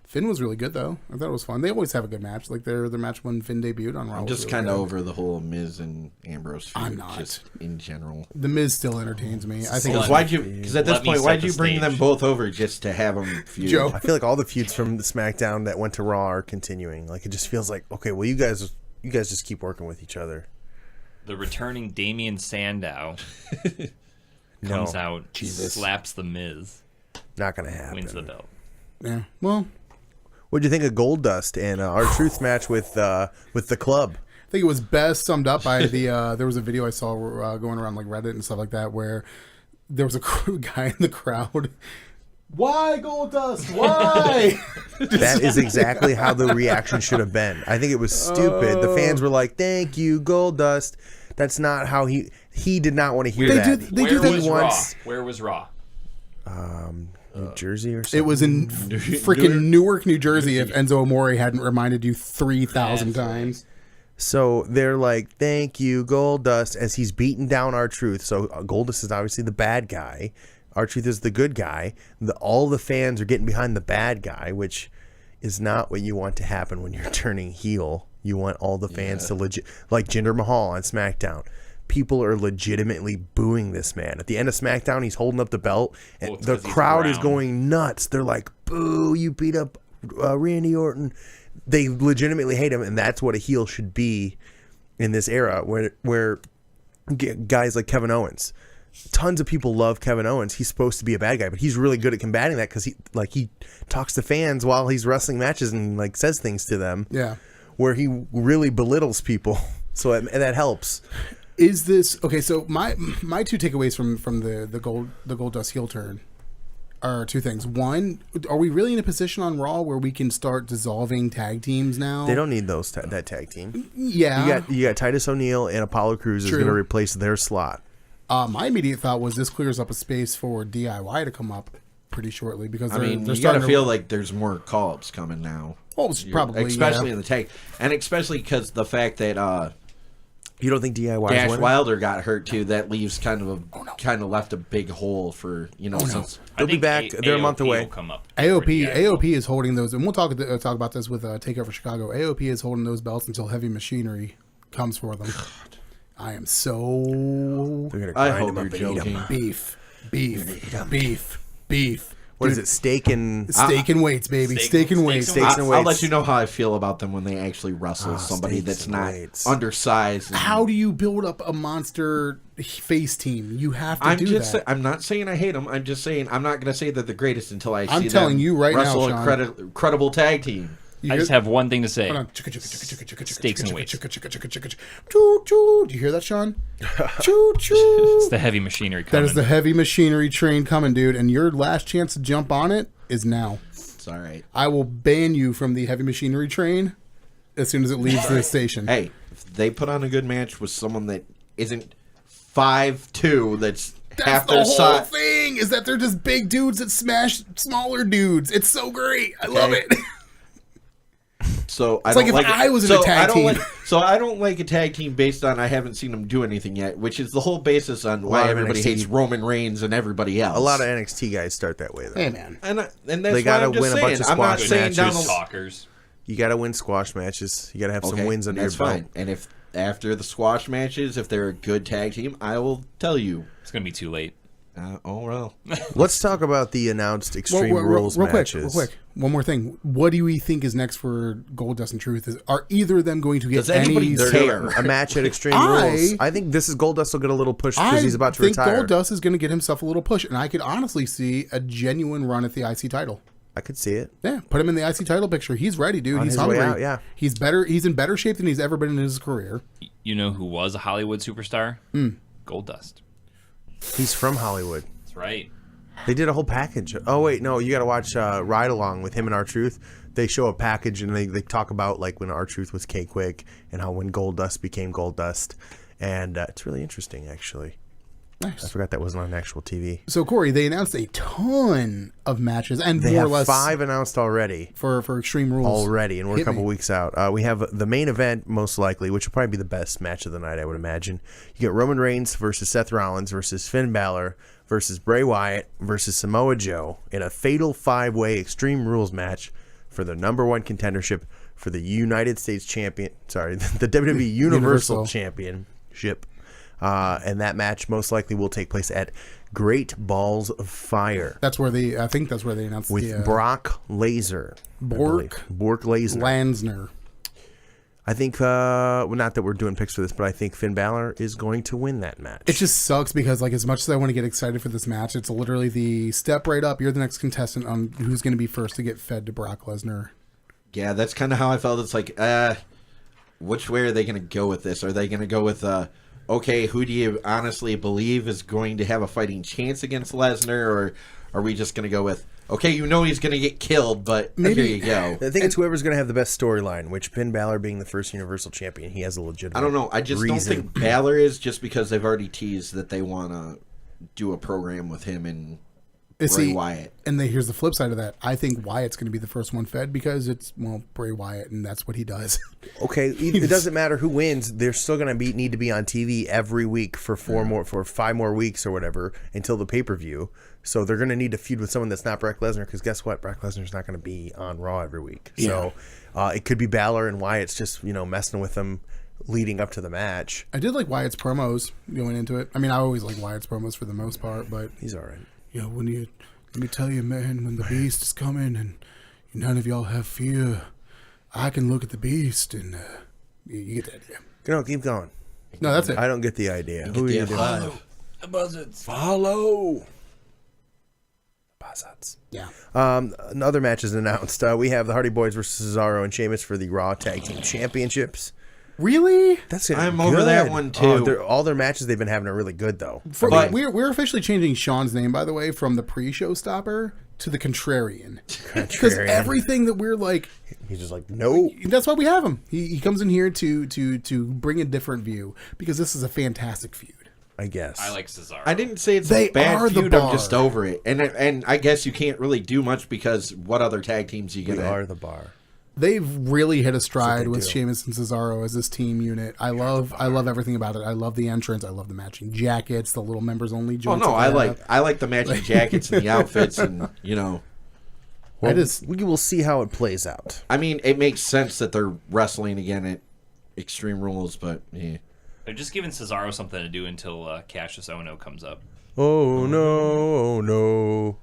Finn was really good though. I thought it was fun. They always have a good match. Like their match when Finn debuted on Raw. I'm was just really kind of good. over the whole Miz and Ambrose feud. I'm not. Just in general. The Miz still entertains me. I think. Let- Because at this let me point, set why'd the you bring them stage. both over just to have them feud? Joe. I feel like all the feuds from the SmackDown that went to Raw are continuing. Like it just feels like, okay, well you guys just keep working with each other. The returning Damian Sandow No, comes out, slaps the Miz, not gonna happen. wins the belt. Yeah. Well, What'd you think of Goldust and our Truth match with the club? I think it was best summed up by the. There was a video I saw going around like Reddit and stuff like that where there was a guy in the crowd. Why Goldust? Why? That is exactly how the reaction should have been. I think it was stupid. The fans were like, "Thank you, Goldust." That's not how he did not want to hear They that. do- they Where do that was once. Raw? Where was Raw? New Jersey or something. It was in freaking Newark, New Jersey. If Enzo Amore hadn't reminded you 3,000 times. So they're like, "Thank you, Goldust," as he's beating down R-Truth. So Goldust is obviously the bad guy. R-Truth is the good guy. All the fans are getting behind the bad guy, which is not what you want to happen when you're turning heel. You want all the fans to like Jinder Mahal on SmackDown. People are legitimately booing this man. At the end of SmackDown, he's holding up the belt, and Well, it's the 'cause he's crowd is brown. going nuts. They're like, "Boo! You beat up Randy Orton." They legitimately hate him, and that's what a heel should be in this era, where guys like Kevin Owens. Tons of people love Kevin Owens. He's supposed to be a bad guy, but he's really good at combating that because he talks to fans while he's wrestling matches and like says things to them. Yeah. Where he really belittles people, so that helps. Is this okay? So my two takeaways from the Goldust heel turn are two things. One, are we really in a position on Raw where we can start dissolving tag teams now? They don't need that tag team. Yeah. You got Titus O'Neil and Apollo Crews is True. going to replace their slot. My immediate thought was this clears up a space for DIY to come up pretty shortly because I they're mean, you gotta starting to feel like there's more call-ups coming now. Oh, it's probably especially yeah. in the tag, and especially because the fact that You don't think DIY is Dash winning? Wilder got hurt too. That leaves kind of left a big hole for since They'll be back. They're a month AOP away. will come up AOP is holding those, and we'll talk about this with Takeover Chicago. AOP is holding those belts until Heavy Machinery comes for them. I am so They're gonna I grind hope him up you're and eat him. joking. beef. What is it? Steak and Steak and weights, baby. Steak and weights. Steaks and I'll weights. let you know how I feel about them when they actually wrestle somebody steaks that's and not weights. undersized. and- How do you build up a monster face team? You have to do that. I'm not saying I hate them. I'm just saying I'm not going to say they're the greatest until I see telling them you right now, wrestle Sean. a credible tag team. You I hear- just have one thing to say. Hold on. Steaks and weights. Choo choo. Do you hear that, Sean? Choo choo. It's the heavy machinery That coming. is the heavy machinery train coming, dude. And your last chance to jump on it is now. It's all right. I will ban you from the heavy machinery train as soon as it leaves the station. Hey, if they put on a good match with someone that isn't 5'2", that's half the their whole size. thing is that they're just big dudes that smash smaller dudes. It's so great. I love it. So I like don't if I was in a tag team. So I don't like a tag team based on I haven't seen them do anything yet, which is the whole basis on lot why of everybody NXT hates Roman Reigns and everybody else. A lot of NXT guys start that way, though. Hey, man. and that's They why gotta I'm just win a saying. bunch of I'm not squash saying down matches. the talkers. You got to win squash matches. You got to have some wins under your that's belt. fine. And if after the squash matches, if they're a good tag team, I will tell you. It's gonna be too late. Oh, well. Let's talk about the announced Extreme Rules matches. Real quick. One more thing. What do we think is next for Goldust and Truth? Are either of them going to get Does anybody any... care? A match at Extreme Rules. I think this is Goldust will get a little push because he's about to retire. I think Goldust is going to get himself a little push, and I could honestly see a genuine run at the IC title. I could see it. Yeah, put him in the IC title picture. He's ready, dude. On He's his hungry. way out, yeah. He's better. He's in better shape than he's ever been in his career. You know who was a Hollywood superstar? Goldust. He's from Hollywood. That's right. They did a whole package. Oh, wait, no, you got to watch Ride Along with him and R-Truth. They show a package, and they talk about like when R-Truth was K-Quick and how when Goldust became Goldust. And it's really interesting, actually. Nice. I forgot that wasn't on actual TV. So, Corey, they announced a ton of matches, and They more have or less 5 announced already. for Extreme Rules. Already, and we're a Hit couple me. weeks out. We have the main event, most likely, which will probably be the best match of the night, I would imagine. You get Roman Reigns versus Seth Rollins versus Finn Balor versus Bray Wyatt versus Samoa Joe in a fatal 5-way Extreme Rules match for the #1 contendership for the United States Champion. Sorry, the WWE Universal Championship. And that match most likely will take place at Great Balls of Fire. That's where I think that's where they announced With Brock Lesnar. Bork Lesnar. Lansner. I think, not that we're doing picks for this, but I think Finn Balor is going to win that match. It just sucks because, like, as much as I want to get excited for this match, it's literally the step right up. You're the next contestant on who's going to be first to get fed to Brock Lesnar. Yeah, that's kind of how I felt. It's like, which way are they going to go with this? Are they going to go with, okay, who do you honestly believe is going to have a fighting chance against Lesnar? Or are we just going to go with, okay, you know he's going to get killed, but Maybe- here you go. I think it's whoever's going to have the best storyline, which Finn Balor being the first Universal Champion, he has a legitimate I don't know. I just reason. don't think Balor is, just because they've already teased that they want to do a program with him and Bray Wyatt. And then here's the flip side of that. I think Wyatt's going to be the first one fed because it's, well, Bray Wyatt, and that's what he does. Okay, it doesn't matter who wins. They're still going to need to be on TV every week for 5 more weeks or whatever until the pay-per-view. So they're going to need to feud with someone that's not Brock Lesnar because guess what? Brock Lesnar's not going to be on Raw every week. So it could be Balor and Wyatt's just, messing with them leading up to the match. I did like Wyatt's promos going into it. I mean, I always like Wyatt's promos for the most part, but He's all right. let me tell you, man, when the beast is coming and none of y'all have fear, I can look at the beast and you get the idea. No, keep going. No, that's it. I don't get the idea. Who are you doing? The buzzards. Follow. Buzzards. Yeah. Other matches announced. We have the Hardy Boys versus Cesaro and Sheamus for the Raw Tag Team Championships. Really? That's I'm over that one, too. All their matches they've been having are really good, though. But- We're officially changing Sean's name, by the way, from the pre-show stopper to the Contrarian. Because everything that we're like, He's just like, no. that's why we have him. He comes in here to bring a different view because this is a fantastic feud. I guess. I like Cesaro. I didn't say it's They a bad are the feud. bar. I'm just over it. And I guess you can't really do much because what other tag teams are you We going are to... the bar. They've really hit a stride they with do. Sheamus and Cesaro as this team unit. I love everything about it. I love the entrance. I love the matching jackets, the little members only Oh, joints. no, that I they like have. the matching jackets and the outfits and, Well, we we will see how it plays out. I mean, it makes sense that they're wrestling again at Extreme Rules, but yeah. They're just giving Cesaro something to do until Cassius Ohno comes up. Oh no! Oh no!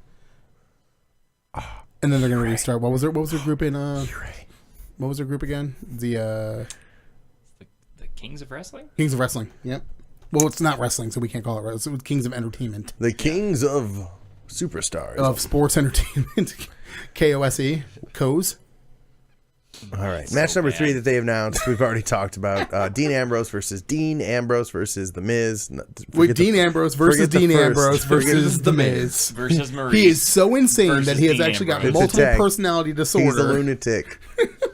And then they're gonna restart. What was their group in? What was their group again? The The Kings of Wrestling? Kings of Wrestling. Yep. Well, it's not wrestling, so we can't call it wrestling. It's Kings of Entertainment. The Kings of Superstars. Of Sports Entertainment. KOSE. COS. All right. Match number 3 that they announced, we've already talked about. Dean Ambrose versus The Miz. Wait, Dean Ambrose versus forget the Dean first. Ambrose Forget versus the The Miz. Versus Maurice. He is so insane versus that he has Dean actually got Ambrose. It's a multiple tag. personality He's disorder. the lunatic.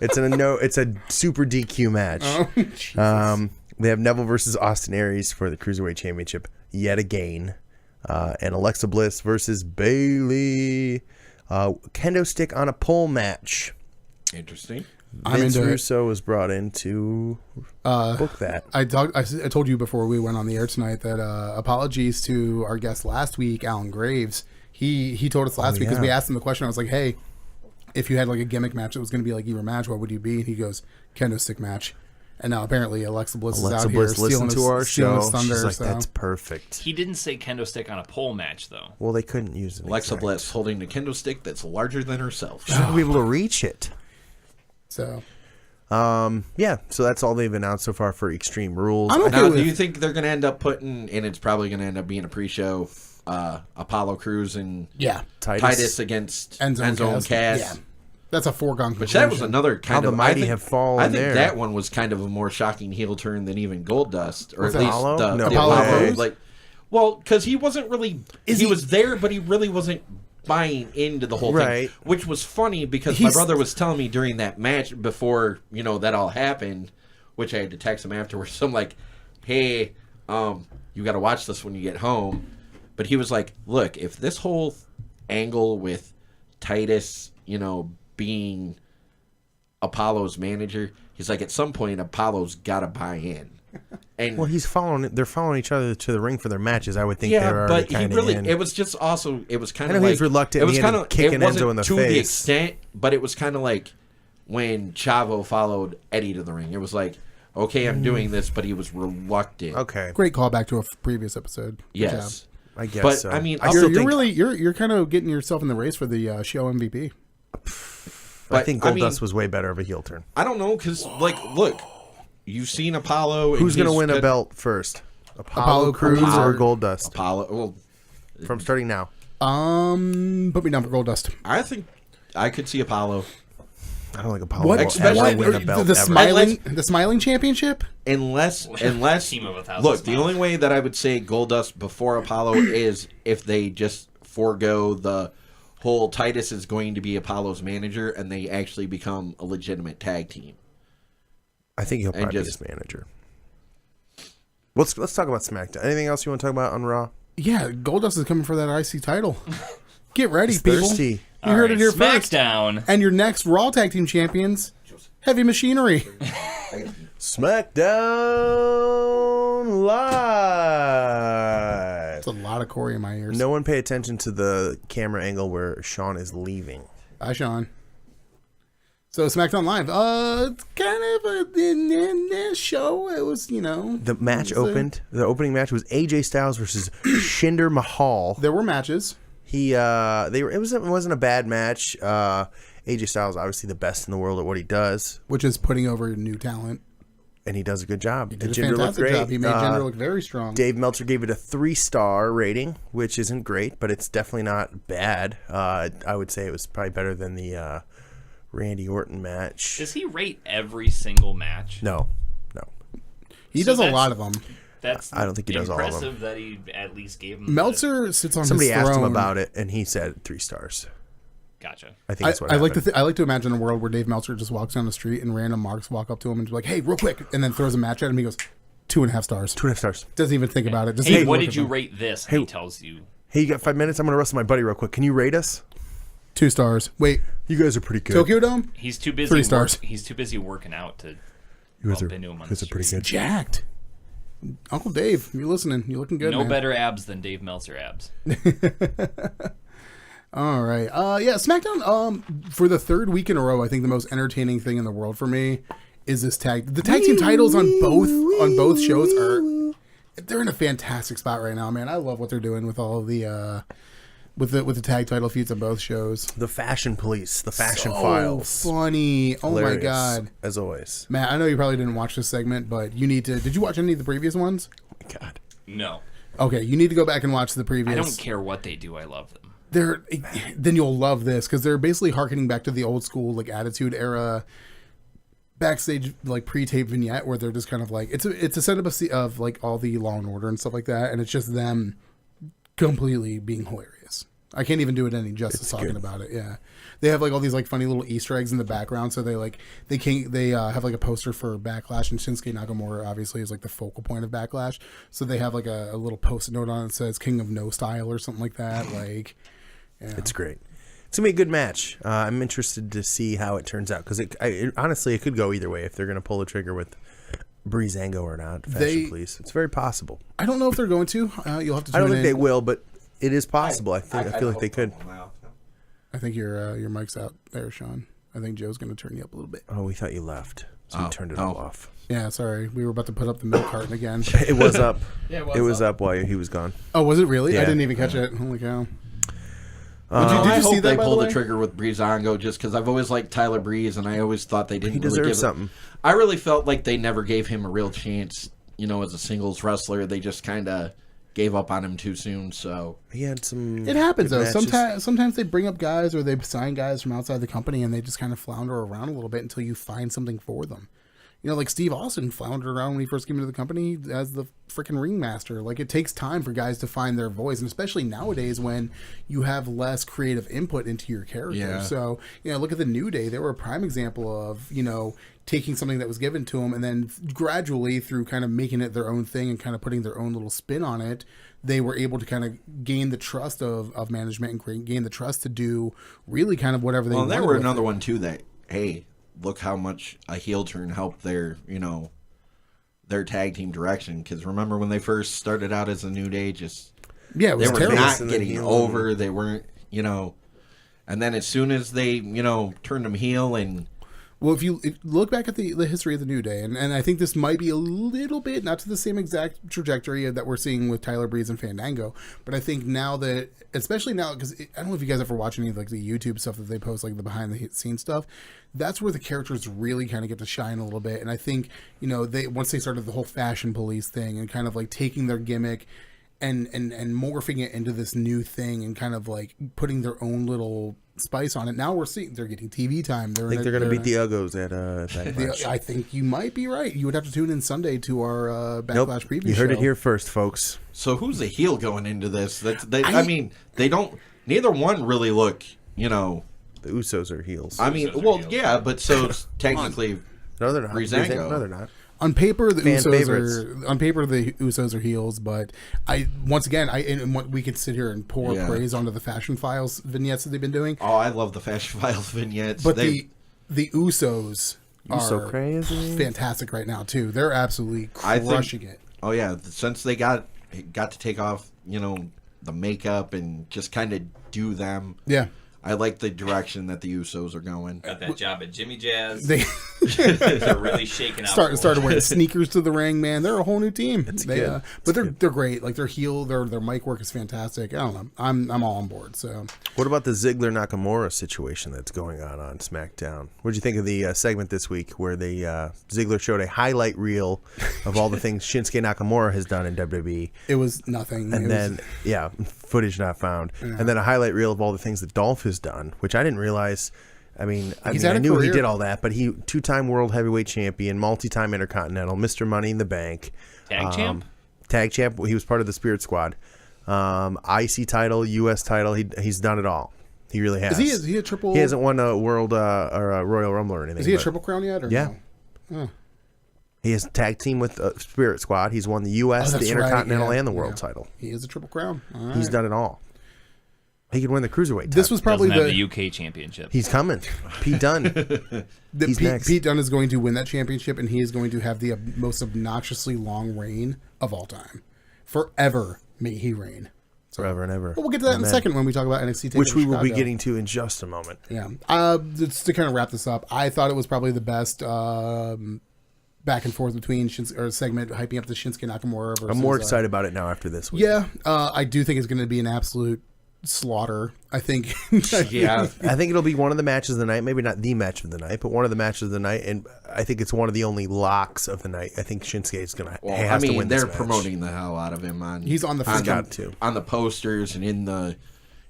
It's a super DQ match. Oh, Jesus. They have Neville versus Austin Aries for the Cruiserweight Championship yet again. And Alexa Bliss versus Bayley. Kendo stick on a pole match. Interesting. I'm Vince into it. Russo was brought in to book that. I told you before we went on the air tonight that apologies to our guest last week, Alan Graves. He told us last week because we asked him the question. I was like, hey, if you had like a gimmick match that was going to be like your match, what would you be? And he goes, kendo stick match. And now apparently Alexa Bliss Alexa is out Bliss here listened to our stealing show. his thunder. She's like, so. that's perfect. He didn't say kendo stick on a pole match though. Well, they couldn't use it. Alexa Bliss holding a kendo stick that's larger than herself. She's not be able to reach it. So, yeah. So that's all they've announced so far for Extreme Rules. I'm okay Now, with do you think they're going to end up putting, and it's probably going to end up being a pre-show, Apollo Crews and Titus against Enzo and Cass? Yeah. That's a foregone conclusion. Which that was another kind How of... the mighty I think, have fallen I think there. that one was kind of a more shocking heel turn than even Goldust. Or Was at it least Apollo? the No Apollo. way. Like, well, because he wasn't really... He was there, but he really wasn't buying into the whole Right. thing. Which was funny because my brother was telling me during that match before, that all happened, which I had to text him afterwards. I'm like, hey, you got to watch this when you get home. But he was like, look, if this whole angle with Titus, being Apollo's manager, he's like, at some point Apollo's got to buy in. And Well, they're following each other to the ring for their matches. I would think they were already but he kind of really, in. it was just also, it was kind I of know like, he was reluctant. it was He kind ended of up kicking it wasn't Enzo in the to the face. extent, but it was kind of like when Chavo followed Eddie to the ring. It was like, okay, I'm doing this, but he was reluctant. Okay. Great callback to a previous episode. Good Yes. job. I guess But, so. I mean, I I'll- still You're think, really you're kind of getting yourself in the race for the show MVP. I think I mean, Goldust was way better of a heel turn. I don't know, because, look, you've seen Apollo. And Who's going to he's win a good- belt first? Apollo Crews or or- Goldust? Apollo. Well, From starting now. Put me down for Goldust. I think I could see Apollo. I don't think Apollo What? will Especially ever win a belt the ever. smiling championship? Unless Team of 1,000 look, the smiles. only way that I would say Goldust before Apollo is if they just forego the whole Titus is going to be Apollo's manager and they actually become a legitimate tag team. I think he'll probably be his manager. Let's talk about SmackDown. Anything else you want to talk about on Raw? Yeah, Goldust is coming for that IC title. Get ready, He's people. thirsty. You heard it here first. SmackDown. And your next Raw Tag Team Champions, Heavy Machinery. SmackDown Live. That's a lot of Corey in my ears. No one pay attention to the camera angle where Shawn is leaving. Bye, Sean. So SmackDown Live, it's kind of a show. It was, The match opened. The opening match was AJ Styles versus Jinder Mahal. There were matches. It wasn't a bad match. AJ Styles obviously the best in the world at what he does, Which is putting over new talent. and he does a good job. He did And a Jinder looked fantastic great. job. He made Jinder look very strong. Dave Meltzer gave it a 3-star rating, which isn't great, but it's definitely not bad. I would say it was probably better than the Randy Orton match. Does he rate every single match? No. He So does a that's- lot of them. That's I don't think he does all of them. impressive that he at least gave him. Meltzer sits on Somebody his asked him throne. about it, and he said 3 stars. Gotcha. I think that's what I like happened. to I like to imagine a world where Dave Meltzer just walks down the street and random marks walk up to him and be like, "Hey, real quick," and then throws a match at him. He goes, 2.5 stars. 2.5 stars. Doesn't even think about it. Doesn't Hey, even what look did at you them. rate this? And Hey. he tells you. Hey, you got 5 minutes? I'm going to wrestle my buddy real quick. Can you rate us? 2 stars. Wait, You guys are pretty good. Tokyo Dome? He's too busy. 3 stars. He's too busy working out to You guys bump are, into him on you guys the are pretty street. good. Jacked. Uncle Dave, you listening? You looking good, No man. better abs than Dave Meltzer abs. All right. Yeah, SmackDown. For the 3rd week in a row, I think the most entertaining thing in the world for me is this tag. The tag team titles on both shows they're in a fantastic spot right now, man. I love what they're doing with all of the with the tag title feuds on both shows. The Fashion Police, the Fashion So Files. funny. Oh my Hilarious, god. as always. Matt, I know you probably didn't watch this segment, but you need to. Did you watch any of the previous ones? Oh my god. No, Okay, you need to go back and watch the previous. I don't care what they do. I love them. Then you'll love this because they're basically harkening back to the old school like Attitude Era backstage like pre-tape vignette where they're just kind of like it's a setup of like all the Law and Order and stuff like that, and it's just them completely being hilarious. I can't even do it any justice talking about it. Yeah, they have like all these like funny little Easter eggs in the background. So they have like a poster for Backlash, and Shinsuke Nakamura obviously is like the focal point of Backlash. So they have like a little post-it note on it that says "King of No Style" or something like that. Like, yeah. It's great. It's going to be a good match. I'm interested to see how it turns out because honestly, it could go either way if they're going to pull the trigger with Breezango or not. Fashion Police. It's very possible. I don't know if they're going to. You'll have to. I don't tune think in. they will, but it is possible. I feel like they could. I think your mic's out there, Sean. I think Joe's going to turn you up a little bit. Oh, we thought you left, so we turned it all off. Yeah, sorry. We were about to put up the milk carton again. It was up. Yeah, it was up while he was gone. Oh, was it really? Yeah. I didn't even catch it. Holy cow. Did I you hope see that, they by pull the the way? trigger with Breezango just because I've always liked Tyler Breeze, and I always thought they didn't He really deserves give something. I really felt like they never gave him a real chance, as a singles wrestler. They just kind of gave up on him too soon, so... He had some... It happens, good though. matches. Sometimes they bring up guys or they sign guys from outside the company and they just kind of flounder around a little bit until you find something for them. Like Steve Austin floundered around when he first came into the company as the freaking ringmaster. Like, it takes time for guys to find their voice, and especially nowadays when you have less creative input into your character. Yeah. So, look at the New Day. They were a prime example of, taking something that was given to them and then gradually through kind of making it their own thing and kind of putting their own little spin on it, they were able to kind of gain the trust of management and gain the trust to do really kind of whatever they wanted. Well, there were with another it. one, too, that, hey... Look how much a heel turn helped their tag team direction. Because remember when they first started out as a New Day, just Yeah, it was they were terrible. not And then getting heel. over. They weren't, and then as soon as they, turned them heel and Well, if you look back at the history of the New Day, and I think this might be a little bit, not to the same exact trajectory that we're seeing with Tyler Breeze and Fandango, but I think now that, especially now, because I don't know if you guys ever watch any of like the YouTube stuff that they post, like the behind the scenes stuff, that's where the characters really kind of get to shine a little bit. And I think, they once they started the whole fashion police thing and kind of like taking their gimmick and morphing it into this new thing and kind of like putting their own little spice on it. Now we're seeing they're getting TV time. I think they're going to beat the Uggos at Backlash. I think you might be right. You would have to tune in Sunday to our Backlash preview You heard show. it here first, folks. so who's the heel going into this? I mean, they don't. Neither one really look. The Usos are heels. I mean, Usos are well, heels. yeah, but so technically, No, they're not. Breezango. No, they're not. On paper, the Fan Usos favorites. are heels, but we could sit here and pour Yeah. praise onto the Fashion Files vignettes that they've been doing. oh, I love the Fashion Files vignettes. But They- the Usos so are crazy. fantastic right now too. They're absolutely I think- crushing it. Oh yeah, since they got to take off, the makeup and just kind of do them. Yeah, I like the direction that the Usos are going. Got that job at Jimmy Jazz. they They're really shaking out. started wearing sneakers to the ring. Man, they're a whole new team. good. But they're great. Like their heel, their mic work is fantastic. I don't know. I'm all on board. So What about the Ziggler Nakamura situation that's going on SmackDown? What did you think of the segment this week where the Ziggler showed a highlight reel of all the things Shinsuke Nakamura has done in WWE, it was nothing. and It then footage not found, and then a highlight reel of all the things that Dolph has done, which I didn't realize. I He's had I a knew he career. did all that, but he two-time world heavyweight champion, multi-time Intercontinental, Mr. Money in the Bank, Tag champ? tag champ. He was part of the Spirit Squad, IC title, US title. He's done it all. He really has. Is he a triple? He hasn't won a world or a Royal Rumble or anything. Is he a but triple crown yet? Or Yeah. no? He has tag team with Spirit Squad. He's won the US, Oh, the that's right, Intercontinental, yeah, and the World yeah. title. He is a triple crown. All right. He's done it all. He could win the Cruiserweight This title. was probably Doesn't have the the UK championship. He's coming. Pete Dunne. He's next. Pete Dunne is going to win that championship, and he is going to have the most obnoxiously long reign of all time. Forever may he reign. Forever and ever. But we'll get to that in a Amen. second when we talk about NXT Takeover Which we will be Chicago. getting to in just a moment. Yeah. Just to kind of wrap this up, I thought it was probably the best back and forth between segment hyping up the Shinsuke Nakamura versus, I'm more excited about it now after this week. Yeah, I do think it's going to be an absolute slaughter. I think. Yeah, I think it'll be one of the matches of the night. Maybe not the match of the night, but one of the matches of the night. And I think it's one of the only locks of the night. I think Shinsuke is going to well, have to win they're this match. promoting the hell out of him on. He's on the He's got to. on the posters and in the,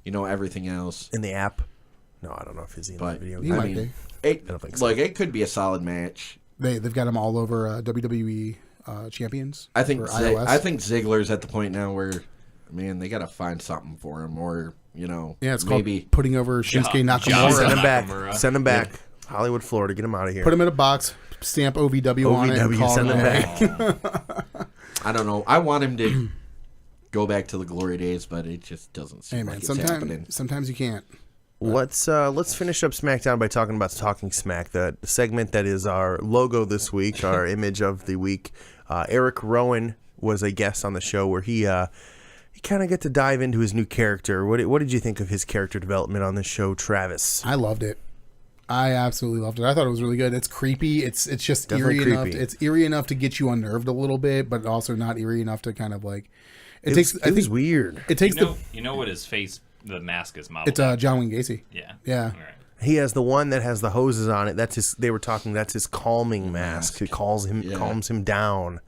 everything else. In the app. No, I don't know if he's in the But video He game. might be. It, I don't think so. Look, it could be a solid match. They've got him all over WWE champions. I think for iOS. I think Ziggler's at the point now where, man, they got to find something for him, or Yeah, it's maybe called putting over Shinsuke Job Nakamura. Send him Nakamura. back. Send him back. Hollywood, Florida. Get him out of here. Put him in a box, stamp OVW on it, and OVW, call send him him back. back. I don't know. I want him to go back to the glory days, but it just doesn't seem Hey like man, it's happening. sometimes you can't. Let's finish up SmackDown by talking about Talking Smack, the segment that is our logo this week, our image of the week. Eric Rowan was a guest on the show where he kind of got to dive into his new character. What did you think of his character development on this show, Travis? I loved it. I absolutely loved it. I thought it was really good. It's creepy. It's just Definitely eerie enough. creepy. It's eerie enough to get you unnerved a little bit, but also not eerie enough to kind of like. It was weird. It takes You know what his face, the mask is modeled. It's John Wayne Gacy. Yeah. Yeah. All right. He has the one that has the hoses on it. That's his. They were talking. That's his calming mask. It calms him down.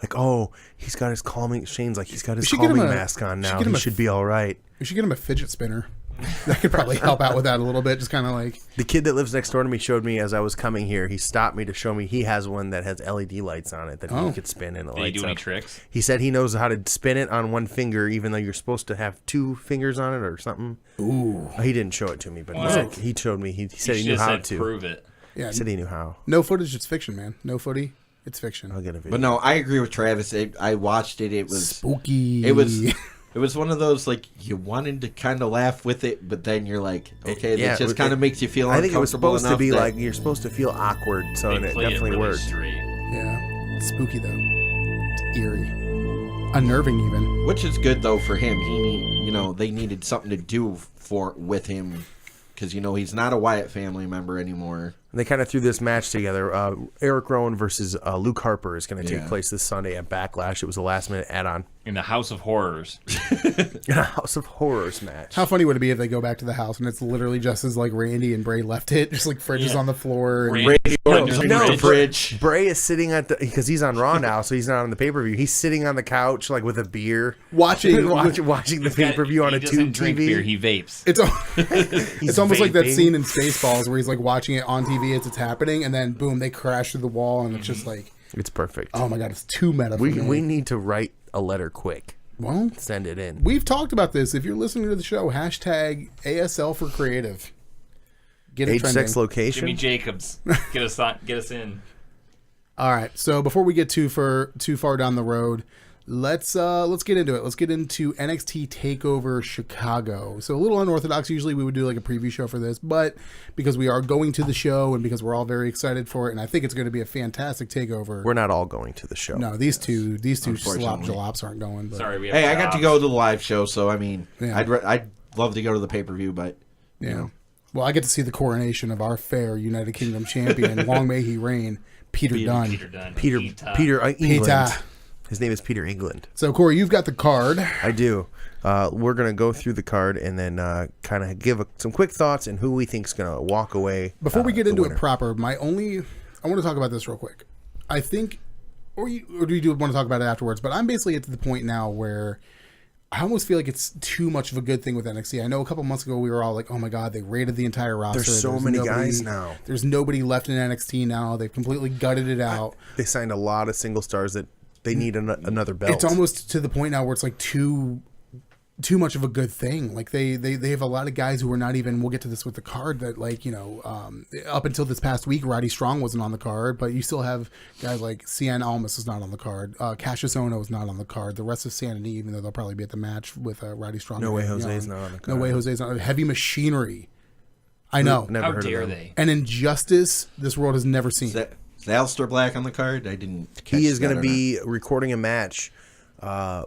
Like, oh, he's got his calming. Shane's like, he's got his calming mask on now. He should be all right. We should get him a fidget spinner. That could probably help out with that a little bit. Just kind of like The kid that lives next door to me showed me as I was coming here. He stopped me to show me he has one that has LED lights on it that he could spin and it Did he lights do any up. tricks? He said he knows how to spin it on one finger, even though you're supposed to have 2 fingers on it or something. ooh. He didn't show it to me, but What? he showed me. He said he You knew just how said to. prove it. Yeah. He said he knew how. No footage. It's fiction, man. No footy. It's fiction. I'll get a video. But no, I agree with Travis. I watched it. It was Spooky. It was one of those, like, you wanted to kind of laugh with it, but then you're like, okay, Yeah, this just kind of makes you feel uncomfortable. I think it was supposed to be enough like, you're supposed to feel awkward, so They it played definitely really worked. straight. Yeah. It's spooky though. It's eerie. Unnerving even. Which is good, though, for him. They needed something to do with him, because, he's not a Wyatt family member anymore. And they kind of threw this match together. Eric Rowan versus Luke Harper is going to take Yeah. place this Sunday at Backlash. It was a last-minute add-on. In the House of Horrors. In a House of Horrors match. How funny would it be if they go back to the house and it's literally just as like Randy and Bray left it, just like fridges Yeah. on the floor. And Randy under the no, fridge. Fridge. Bray is sitting at the, because he's on Raw now, so he's not on the pay-per-view. He's sitting on the couch like with a beer, watching the pay-per-view on He a doesn't tube drink TV. beer, he vapes. It's almost like that vaping. scene in Spaceballs where he's like watching it on TV as it's happening, and then boom, they crash through the wall, and it's just like, It's perfect. oh my god, it's too meta. For we me. need to write a letter quick. Well, Send it in. we've talked about this. If you're listening to the show, hashtag ASL for creative. Get it Age, trending. sex, location. Jimmy Jacobs. Get us in. All right. So before we get too far down the road, let's get into it. Let's get into NXT Takeover Chicago. So a little unorthodox. Usually we would do like a preview show for this, but because we are going to the show and because we're all very excited for it, and I think it's going to be a fantastic takeover. We're not all going to the show. No, these two slop Unfortunately. jalops aren't going. But, Sorry, we have Hey, I got to jobs. go to the live show, so, I mean, Yeah. I'd love to go to the pay-per-view, but, Yeah. Well, I get to see the coronation of our fair United Kingdom champion. Long may he reign, Peter Dunne. Peter Dunne. Peter England. Peter. His name is Peter England. So, Corey, you've got the card. I do. We're going to go through the card and then kind of give some quick thoughts and who we think is going to walk away. Before we get the into winner. it proper, I want to talk about this real quick. I think, or do you want to talk about it afterwards? But I'm basically at the point now where I almost feel like it's too much of a good thing with NXT. I know a couple months ago we were all like, oh my God, they raided the entire roster. There's so many guys now. There's nobody left in NXT now. They've completely gutted it out. They signed a lot of single stars that they need another belt. It's almost to the point now where it's like too much of a good thing. Like they have a lot of guys who are not even, we'll get to this with the card, that like, up until this past week, Roddy Strong wasn't on the card, but you still have guys like Cien Almas is not on the card. Cassius Ohno is not on the card. The rest of Sanity, even though they'll probably be at the match with Roddy Strong. No Way Jose's not on the card. No Way Jose's not. Heavy Machinery. I know. Never How heard dare of them. they? An injustice this world has never seen. is Aleister Black on the card? I didn't catch He is going that to or be recording a match. They're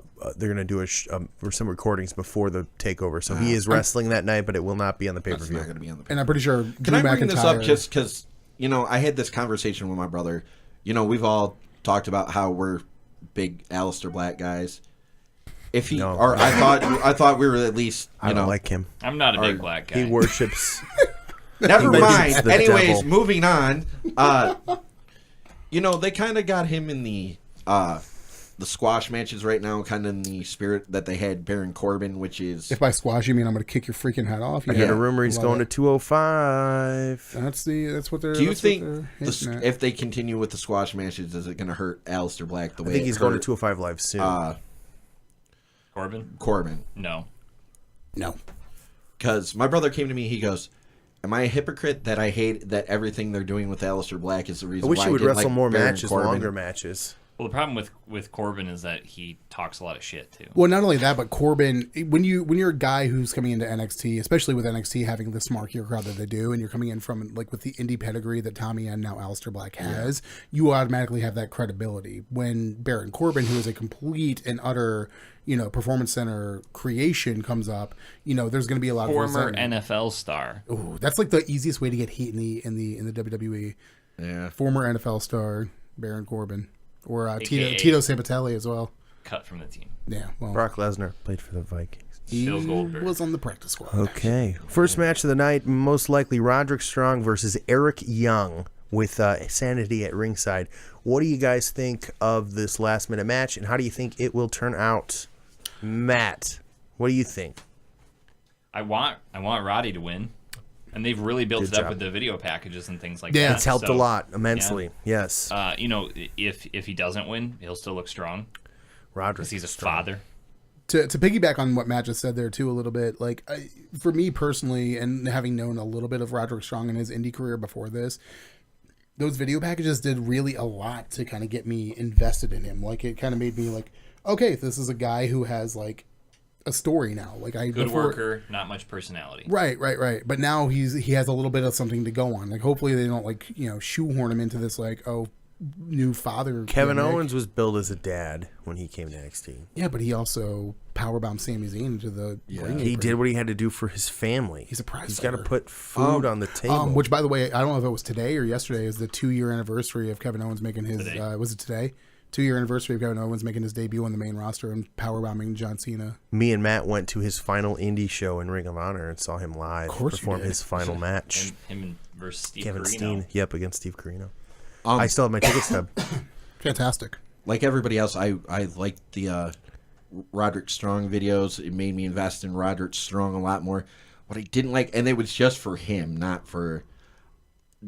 going to do some recordings before the takeover. So he is wrestling that night, but it will not be on the not. It's pay-per-view. not going to be on the And I'm pretty sure Can Drew I bring this up McIntyre. just because, I had this conversation with my brother. We've all talked about how we're big Aleister Black guys. If he, No. or I thought we were at least, I don't like him. I'm not a big black guy. He worships. never He mind. worships the Anyways, devil. moving on. They kind of got him in the squash matches right now, kind of in the spirit that they had Baron Corbin, which is If by squash you mean I'm going to kick your freaking head off. I Yeah. heard a rumor he's Love going it. to 205. That's what they're. Do you that's what think they're hinting at. if they continue with the squash matches, is it going to hurt Aleister Black the way I think it he's going to hurt, 205 Live soon. Corbin? Corbin? No. No. Because my brother came to me, he goes, "Am I a hypocrite that I hate that everything they're doing with Aleister Black is the reason I wish why he would didn't wrestle like more Baron matches, Corbin?" longer matches. Well, the problem with Corbin is that he talks a lot of shit too. Well, not only that, but Corbin, when you're a guy who's coming into NXT, especially with NXT having this markier crowd that they do, and you're coming in from like with the indie pedigree that Tommy and now Aleister Black has, you automatically have that credibility. When Baron Corbin, who is a complete and utter, performance center creation, comes up, there's going to be a lot of former resentment. NFL star. Ooh, that's like the easiest way to get heat in the WWE. Yeah. Former NFL star Baron Corbin. Or AKA Tito Sabatelli as well. Cut from the team. Yeah, well, Brock Lesnar played for the Vikings. he Bill Goldberg. was on the practice squad. Okay. First match of the night, most likely Roderick Strong versus Eric Young with Sanity at ringside. What do you guys think of this last-minute match, and how do you think it will turn out? Matt, what do you think? I want Roddy to win. And they've really built Good it up job. with the video packages and things like Yeah, that. It's helped a So, lot, immensely. Yes. if he doesn't win, he'll still look strong Roderick. because he's a Strong. father. To piggyback on what Matt just said there too a little bit, like for me personally, and having known a little bit of Roderick Strong in his indie career before this, those video packages did really a lot to kind of get me invested in him. Like it kind of made me like, okay, this is a guy who has like a story now. Like Good worker, not much personality. Right. But now he has a little bit of something to go on. Like hopefully they don't like shoehorn him into this like new father. Kevin gimmick. Owens was billed as a dad when he came to NXT. Yeah, but he also powerbombed Sami Zayn into the ring He apron. did what he had to do for his family. He's a prize He's got to fighter. put food on the table. Which, by the way, I don't know if it was today or yesterday, is the 2-year anniversary of Kevin Owens making his. Today. Was it today? 2-year anniversary of Kevin Owens making his debut on the main roster and powerbombing John Cena. Me and Matt went to his final indie show in Ring of Honor and saw him live course you perform did. his final match. And him versus Steve Kevin Corino. Steen. Yep, against Steve Corino. I still have my ticket stub. Fantastic. Like everybody else, I liked the Roderick Strong videos. It made me invest in Roderick Strong a lot more. What I didn't like, and it was just for him, not for...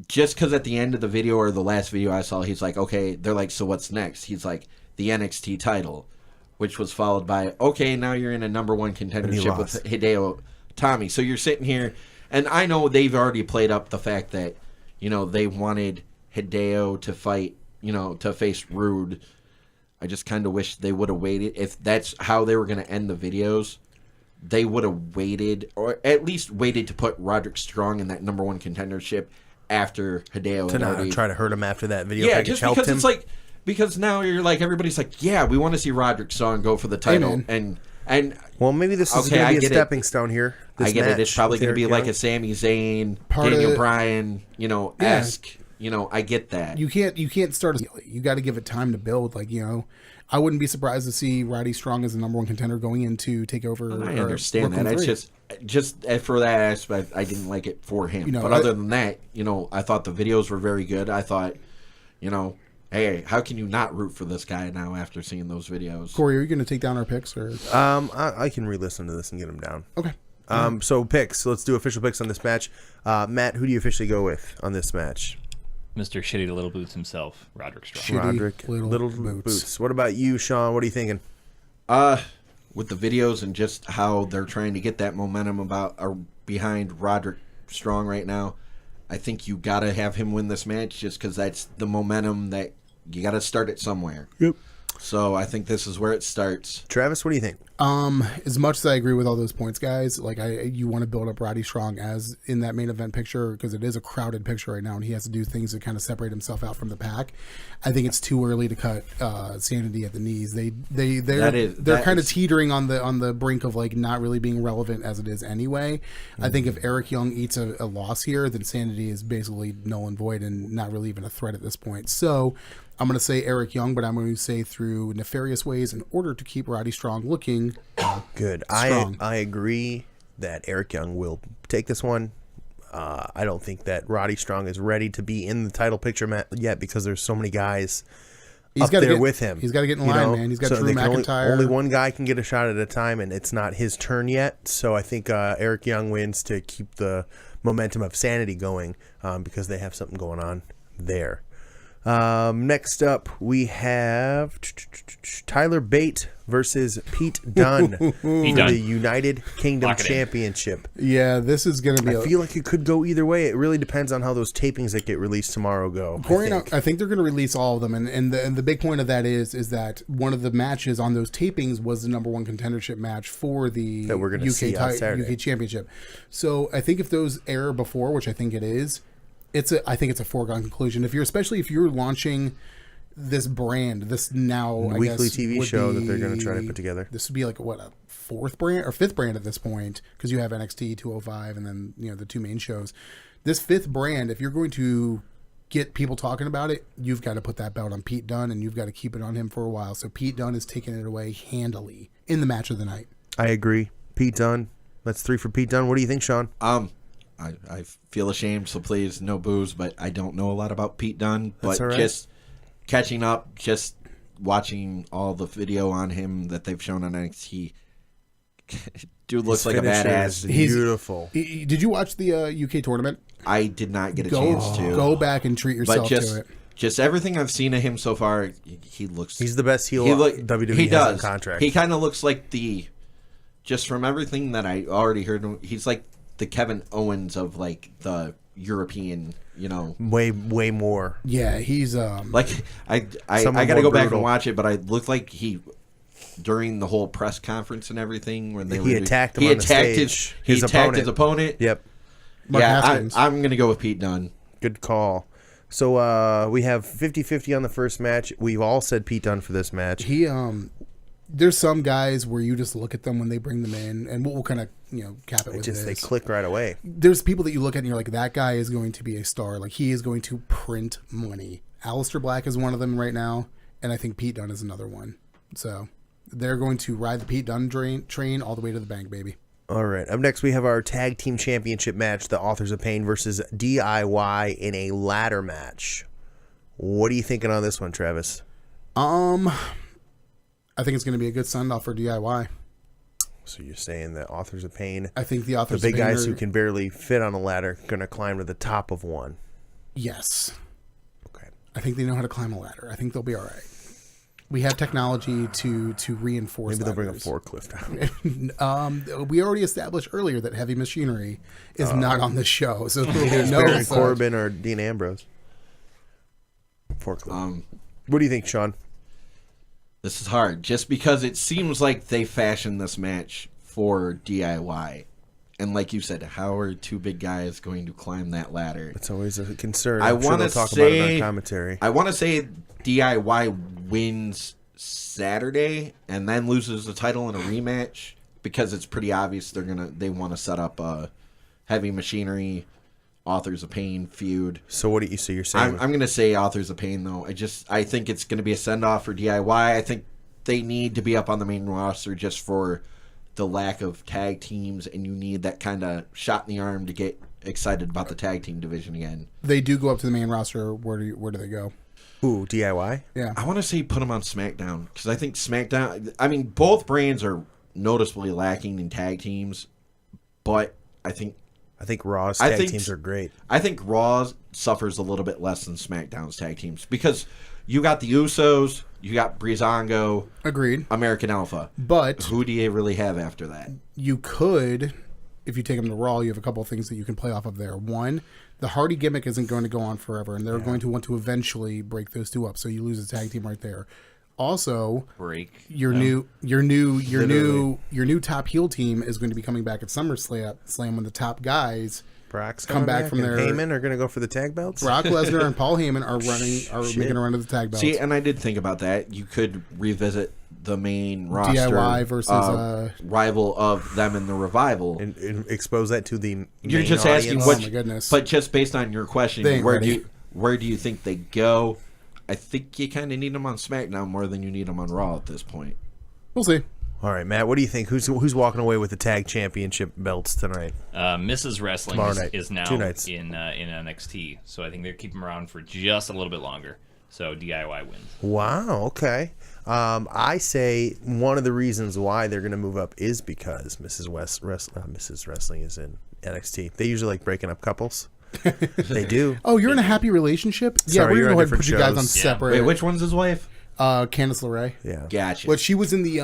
Just because at the end of the video or the last video I saw, he's like, okay, they're like, so what's next? He's like, the NXT title, which was followed by, okay, now you're in a number one contendership with lost. Hideo Tommy. So you're sitting here, and I know they've already played up the fact that, they wanted Hideo to fight, to face Rude. I just kind of wish they would have waited. If that's how they were going to end the videos, they would have waited, or at least waited to put Roderick Strong in that number one contendership after Hideo To had not already... try to hurt him after that video Yeah, package just helped because him. it's like... Because now you're like, everybody's like, yeah, we want to see Roderick Strong go for the title. man. And well, maybe this is Okay, going I to be a get it. stepping stone here. I get it. It's probably going to be like a a Sami Zayn, Part Daniel of- Bryan, esque. I get that. You can't start. You got to give it time to build. Like I wouldn't be surprised to see Roddy Strong as the number one contender going into Takeover. I understand that. Brooklyn It's 3. just for that aspect, I didn't like it for him. But other than that, I thought the videos were very good. I thought, hey, how can you not root for this guy now after seeing those videos? Corey, are you going to take down our picks or? I can re-listen to this and get him down. Okay. So picks. Let's do official picks on this match. Matt, who do you officially go with on this match? Mr. Shitty to Little Boots himself, Roderick Strong. Shitty Roderick Little Boots. Boots. What about you, Sean? What are you thinking? With the videos and just how they're trying to get that momentum behind Roderick Strong right now, I think you got to have him win this match just because that's the momentum that you got to start it somewhere. Yep. So I think this is where it starts. Travis, what do you think? As much as I agree with all those points, guys, like you want to build up Roddy Strong as in that main event picture because it is a crowded picture right now, and he has to do things to kind of separate himself out from the pack. I think it's too early to cut Sanity at the knees. They're kind of teetering on the brink of like not really being relevant as it is anyway. I think if Eric Young eats a loss here, then Sanity is basically null and void and not really even a threat at this point. So I'm going to say Eric Young, but I'm going to say through nefarious ways in order to keep Roddy Strong looking Good. strong. I agree that Eric Young will take this one. I don't think that Roddy Strong is ready to be in the title picture yet because there's so many guys up gotta there get- with him. he's gotta get in line, man. He's got Drew they can McIntyre. Only one guy can get a shot at a time, and it's not his turn yet. So I think Eric Young wins to keep the momentum of Sanity going because they have something going on there. Next up, we have Tyler Bate versus Pete Dunne for Dunne. the United Kingdom Lock it in. Championship. Yeah, this is going to be. I feel like it could go either way. It really depends on how those tapings that get released tomorrow go. I think they're going to release all of them, and the big point of that is that one of the matches on those tapings was the number one contendership match for the That we're gonna see on Saturday. UK Championship. So I think if those air before, which I think it is, I think it's a foregone conclusion. Especially if you're launching this brand, this now weekly I guess, TV would show that be- they're going to try to put together. This would be like what, a fourth brand or fifth brand at this point, because you have NXT 205 and then the two main shows. This fifth brand, if you're going to get people talking about it, you've got to put that belt on Pete Dunne, and you've got to keep it on him for a while. So Pete Dunne is taking it away handily in the match of the night. I agree. Pete Dunne. That's 3 for Pete Dunne. What do you think, Sean? I feel ashamed, so please, no booze, but I don't know a lot about Pete Dunne. That's But all right. just catching up, just watching all the video on him that they've shown on NXT, dude looks like a Finisher badass. is beautiful. Did you watch the UK tournament? I did not get a chance to. Go back and treat yourself but to it. just everything I've seen of him so far, he looks. He's the best heel WWE he has does. on contract. He kind of looks like just from everything that I already heard, he's like the Kevin Owens of like the European, way more. Yeah, he's like I Someone got to more go back brutal. and watch it, but I looked like he during the whole press conference and everything when He attacked him on the stage. He His attacked opponent. his opponent. Yep. Mark Yeah, Haskins. I'm gonna go with Pete Dunne. Good call. So we have 50-50 on the first match. We've all said Pete Dunne for this match. He there's some guys where you just look at them when they bring them in, and we'll kind of cap it with They this. click right away. There's people that you look at and you're like, that guy is going to be a star. Like, he is going to print money. Aleister Black is one of them right now, and I think Pete Dunne is another one. So they're going to ride the Pete Dunne train all the way to the bank, baby. All right. Up next, we have our tag team championship match, the Authors of Pain versus DIY in a ladder match. What are you thinking on this one, Travis? I think it's going to be a good send-off for DIY. So you're saying that Authors of Pain, I think the the Authors big of Pain guys are- who can barely fit on a ladder, going to climb to the top of one. Yes. Okay. I think they know how to climb a ladder. I think they'll be all right. We have technology to reinforce Maybe they'll bring a ladders. forklift out. We already established earlier that heavy machinery is not on the show, so there will be no Baron such- Corbin or Dean Ambrose. Forklift. What do you think, Sean? This is hard, just because it seems like they fashioned this match for DIY. And like you said, how are two big guys going to climb that ladder? It's always a concern. I I'm sure want they'll to talk about it say on commentary. I want to say DIY wins Saturday and then loses the title in a rematch because it's pretty obvious they want to set up a heavy machinery Authors of Pain feud. So what do you see? You're saying I'm going to say Authors of Pain though. I think it's going to be a send off for DIY. I think they need to be up on the main roster just for the lack of tag teams, and you need that kind of shot in the arm to get excited about the tag team division again. They do go up to the main roster. Where do they go? Ooh, DIY? Yeah. I want to say put them on SmackDown because I think SmackDown. I mean, both brands are noticeably lacking in tag teams, but I think Raw's I tag think- teams are great. I think Raw suffers a little bit less than SmackDown's tag teams because you got the Usos, you got Breezango, Agreed. American Alpha. But Who do you really have after that? you could, if you take them to Raw, you have a couple of things that you can play off of there. One, the Hardy gimmick isn't going to go on forever, and they're going to want to eventually break those two up. So you lose a tag team right there. Also, your new top heel team is going to be coming back at SummerSlam when the top guys Brock's come back from and their- Heyman are going to go for the tag belts? Brock Lesnar and Paul Heyman are making a run to the tag belts. See, and I did think about that. You could revisit the main roster DIY versus rival of them in the Revival. And expose that to the You're main just asking audience. Oh what, my goodness. but just based on your question, They ain't where ready. do you think they go? I think you kind of need them on SmackDown more than you need them on Raw at this point. We'll see. All right, Matt, what do you think? Who's walking away with the tag championship belts tonight? Mrs. Wrestling Tomorrow night. is now 2 nights. in NXT, so I think they're keeping him around for just a little bit longer. So DIY wins. Wow, okay. I say one of the reasons why they're going to move up is because Mrs. Wrestling is in NXT. They usually like breaking up couples. They do. Oh, you're in a happy relationship? Yeah, Sorry, we're you're going to on go ahead and put you different guys on shows. separate. Wait, which one's his wife? Candice LeRae. Yeah. Gotcha. But she was in the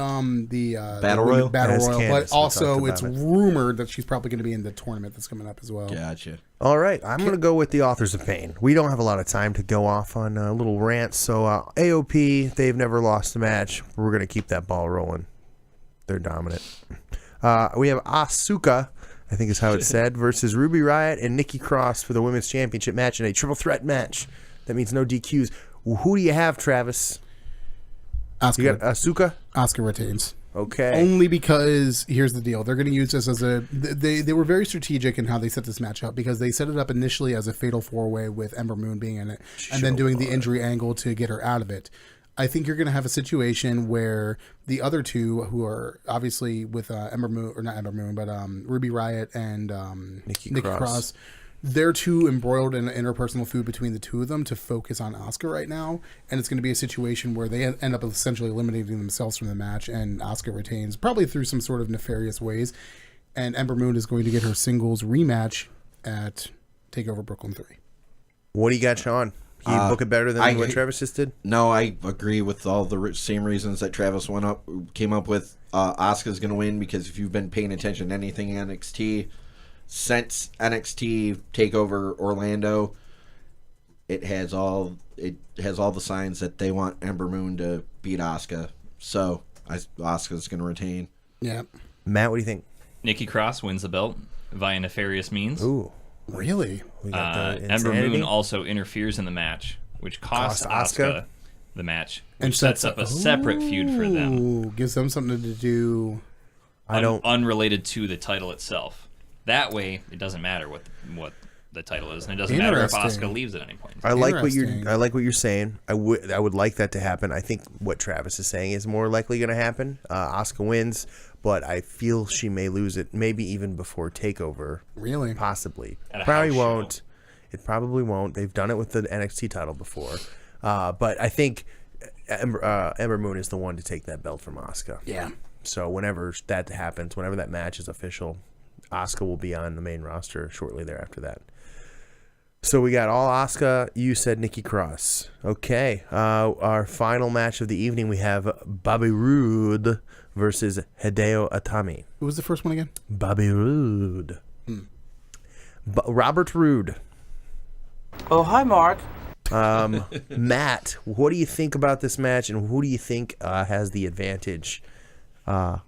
Battle Royal? Battle As Royal. Candice, But we also, talked it's about it. rumored that she's probably going to be in the tournament that's coming up as well. Gotcha. All right, I'm going to go with the Authors of Pain. We don't have a lot of time to go off on a little rant, so AOP, they've never lost a match. We're going to keep that ball rolling. They're dominant. We have Asuka, I think is how it's said, versus Ruby Riott and Nikki Cross for the Women's Championship match in a triple threat match. That means no DQs. Who do you have, Travis? You got Asuka? Asuka retains. Okay. Only because here's the deal: they're going to use this as they were very strategic in how they set this match up, because they set it up initially as a fatal 4-way with Ember Moon being in it, and then doing the injury angle to get her out of it. I think you're going to have a situation where the other two, who are obviously with Ember Moon, or not Ember Moon, but Ruby Riott and Nikki Nikki Cross. Cross, they're too embroiled in an interpersonal feud between the two of them to focus on Asuka right now, and it's going to be a situation where they end up essentially eliminating themselves from the match, and Asuka retains, probably through some sort of nefarious ways, and Ember Moon is going to get her singles rematch at Takeover Brooklyn 3. What do you got, Sean? You book it better than what Travis just did? No, I agree with all the same reasons that Travis came up with. Asuka's going to win because if you've been paying attention to anything NXT since NXT Takeover Orlando, it has all the signs that they want Ember Moon to beat Asuka. So Asuka's going to retain. Yeah. Matt, what do you think? Nikki Cross wins the belt via nefarious means. Ooh. Really? We got the Ember insanity. Moon also interferes in the match, which costs Cost Asuka Asuka the match, And which sets up a separate feud for them. Ooh, gives them something to do. Unrelated to the title itself. That way, it doesn't matter what the title is, and it doesn't matter if Interesting. Asuka leaves at any point. I like what Interesting. I like what you're saying. I would like that to happen. I think what Travis is saying is more likely going to happen. Asuka wins, but I feel she may lose it, maybe even before Takeover. Really? Possibly. At a Probably house won't. show. It probably won't. They've done it with the NXT title before, but I think Ember Moon is the one to take that belt from Asuka. Yeah. So whenever that happens, whenever that match is official, Asuka will be on the main roster shortly thereafter that. So we got all Asuka. You said Nikki Cross. Okay. Our final match of the evening, we have Bobby Roode versus Hideo Itami. Who was the first one again? Bobby Roode. Robert Roode. Oh, hi, Mark. Matt, what do you think about this match, and who do you think has the advantage for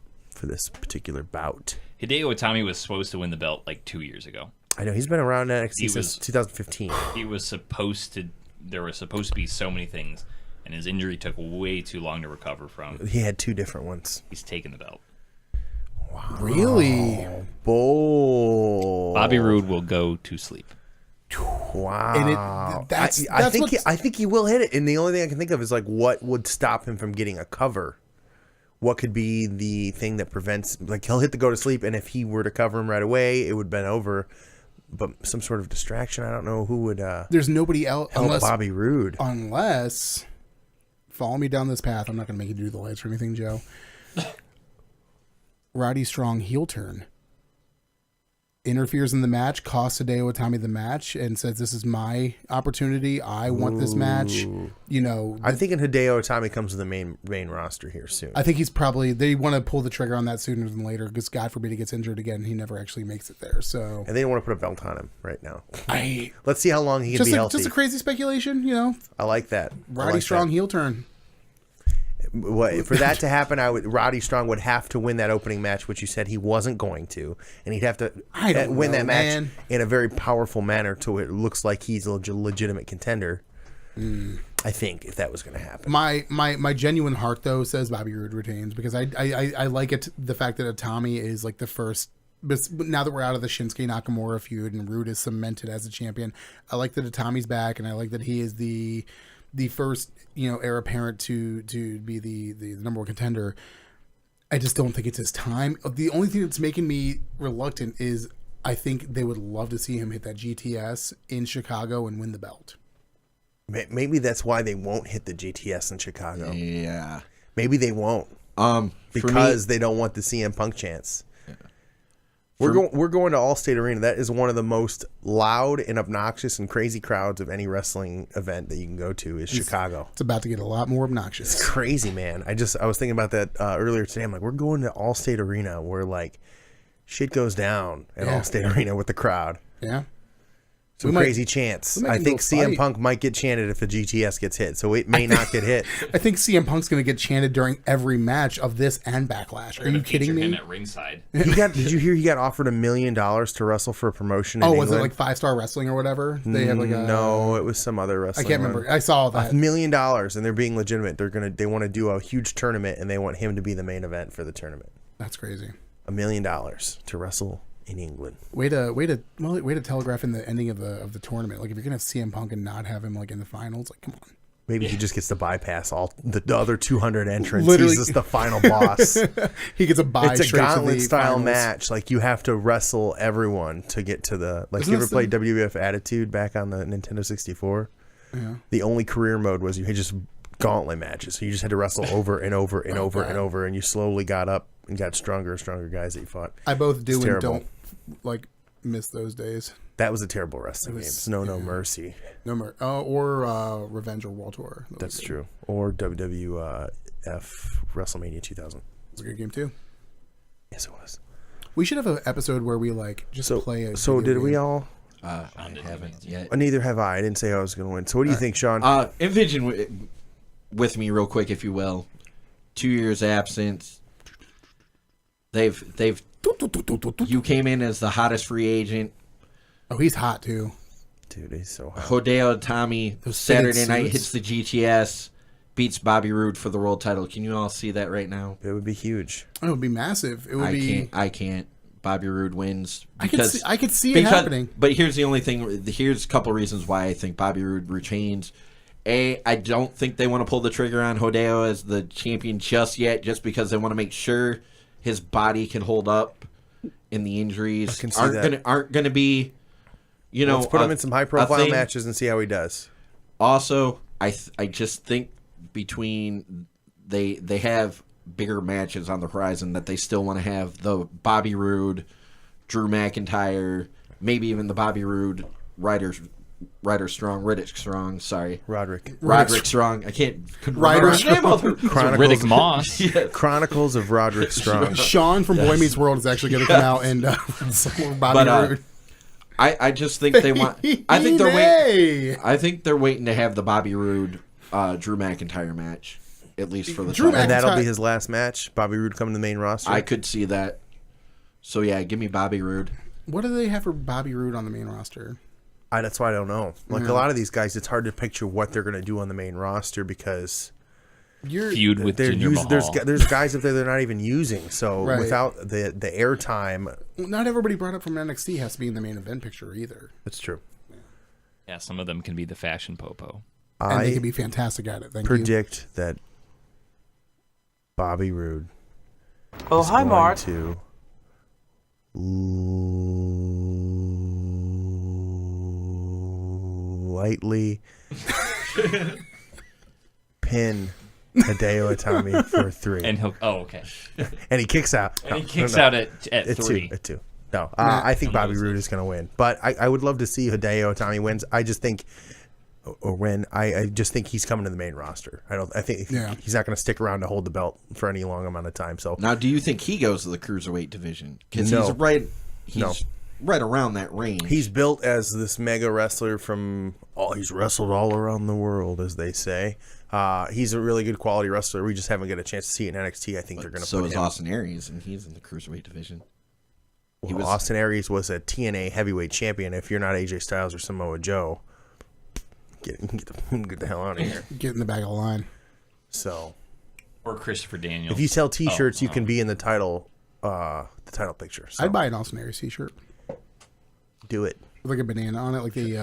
this particular bout? Hideo Itami was supposed to win the belt like 2 years ago. I know he's been around NXT He since was- 2015. He was supposed to. There were supposed to be so many things, and his injury took way too long to recover from. He had two different ones. He's taken the belt. Really? Bold. Bobby Roode will go to sleep. Wow. And that's I think what's- I think he will hit it. And the only thing I can think of is like what would stop him from getting a cover. What could be the thing that prevents? Like he'll hit the go to sleep, and if he were to cover him right away, it would have been over. But some sort of distraction. I don't know who would There's nobody else help unless Bobby Roode. follow me down this path. I'm not going to make you do the lights or anything, Joe. Roddy Strong heel turn. Interferes in the match, costs Hideo Itami the match, and says, "This is my opportunity. I want this match." You know, I'm thinking Hideo Itami comes to the main roster here soon. I think he's probably they want to pull the trigger on that sooner than later because God forbid he gets injured again. He never actually makes it there. So And they don't want to put a belt on him right now. I Let's see how long he can be healthy. just a crazy speculation, you know. I like that. I Roddy like Strong that. heel turn. For that to happen, Roddy Strong would have to win that opening match, which you said he wasn't going to, and he'd have to I don't win know, that match man. in a very powerful manner to it looks like he's a legitimate contender. I think if that was going to happen. My genuine heart though says Bobby Roode retains because I like it the fact that Itami is like the first. But now that we're out of the Shinsuke Nakamura feud and Roode is cemented as a champion, I like that Itami's back, and I like that he is the first, you know, heir apparent to be the number one contender. I just don't think it's his time. The only thing that's making me reluctant is I think they would love to see him hit that GTS in Chicago and win the belt. Maybe that's why they won't hit the GTS in Chicago. We're going to Allstate Arena. That is one of the most loud and obnoxious and crazy crowds of any wrestling event that you can go to is Chicago. It's about to get a lot more obnoxious. It's crazy, man. I was thinking about that earlier today. I'm like, we're going to Allstate Arena where like shit goes down at Allstate Arena with the crowd. Yeah. Some crazy chants. I think CM Punk might get chanted if a GTS gets hit, so it may not get hit. I think CM Punk's going to get chanted during every match of this and Backlash. Are you kidding me? Him at ringside. Did you hear he got offered $1 million to wrestle for a promotion in was England? it like 5-Star Wrestling or whatever? They have like a No, it was some other wrestling. I can't remember. I saw that. $1 million, and they're being legitimate. They want to do a huge tournament, and they want him to be the main event for the tournament. That's crazy. $1 million to wrestle in England. Way to telegraph in the ending of the tournament. Like if you're gonna have CM Punk and not have him like in the finals, like come on. Maybe he just gets to bypass all the other 200 entrants. Literally. He's just the final boss. He gets a bye. It's a straight gauntlet to the style finals. match. Like you have to wrestle everyone to get to the. Like Isn't you ever this played WWF Attitude back on the Nintendo 64? Yeah. The only career mode was you had just gauntlet matches. So you just had to wrestle over and over and over and over, and you slowly got up and got stronger and stronger guys that you fought. I both do It's and terrible. don't like miss those days. That was a terrible wrestling game. No Mercy. No more. Or Revenge or World Tour. That's true. Or WWF WrestleMania 2000. It's a good game too. Yes, it was. We should have an episode where we like just play a So video did we game. all? I haven't yet. Neither have I. I didn't say I was going to win. So what do you think, Sean? Envision with me real quick, if you will. 2 years absence. You came in as the hottest free agent. Oh, he's hot too. Dude, he's so hot. Hideo Itami Those Saturday fitted night suits. hits the GTS, beats Bobby Roode for the world title. Can you all see that right now? It would be huge. It would be massive. It would be. I can't. Bobby Roode wins. I could see it happening. But here's the only thing. Here's a couple reasons why I think Bobby Roode retains. I don't think they want to pull the trigger on Hideo as the champion just yet, just because they want to make sure his body can hold up in the injuries. I can see that. Aren't gonna be. Let's put him in some high-profile thing. matches and see how he does. Also, I just think between they have bigger matches on the horizon that they still want to have the Bobby Roode, Drew McIntyre, maybe even the Bobby Roode Riddick Strong. Sorry, Roderick Strong. I can't. Ryder Strong. Riddick Moss. Chronicles of Roderick Strong. Sean from Boy Meets World is actually going to come out and support Bobby Roode. I just think they want. I think they're waiting. I think they're waiting to have the Bobby Roode, Drew McIntyre match, at least for the Drew title. And that'll be his last match. Bobby Roode coming to the main roster. I could see that. So yeah, give me Bobby Roode. What do they have for Bobby Roode on the main roster? That's why I don't know. Like a lot of these guys, it's hard to picture what they're going to do on the main roster because Feud with Jinder Mahal. there's guys up there they're not even using. So Right. without the airtime, Well, not everybody brought up from NXT has to be in the main event picture either. that's true. Yeah, some of them can be the fashion popo. And they I can be fantastic at it. Thank you. predict that Bobby Roode Oh, is hi, going Mark. to lightly pin Hideo Itami for 3. And he'll. Oh, okay. And he kicks out. And he kicks out at At 3. 2. At 2. No, I think Bobby Roode is going to win. But I would love to see Hideo Itami wins. I just think, I just think he's coming to the main roster. I think he's not going to stick around to hold the belt for any long amount of time. So Now, do you think he goes to the cruiserweight division? Because No. he's right around that range. he's built as this mega wrestler from he's wrestled all around the world, as they say. He's a really good quality wrestler. We just haven't got a chance to see it in NXT. I think they're going to so put is him. Austin Aries, and he's in the cruiserweight division. Well, Austin Aries was a TNA heavyweight champion. If you're not AJ Styles or Samoa Joe, get the hell out of here. Get in the back of the line. So, Or Christopher Daniels. if you sell T-shirts, you can be in the title picture. So I'd buy an Austin Aries t-shirt do it. with like a banana on it, like the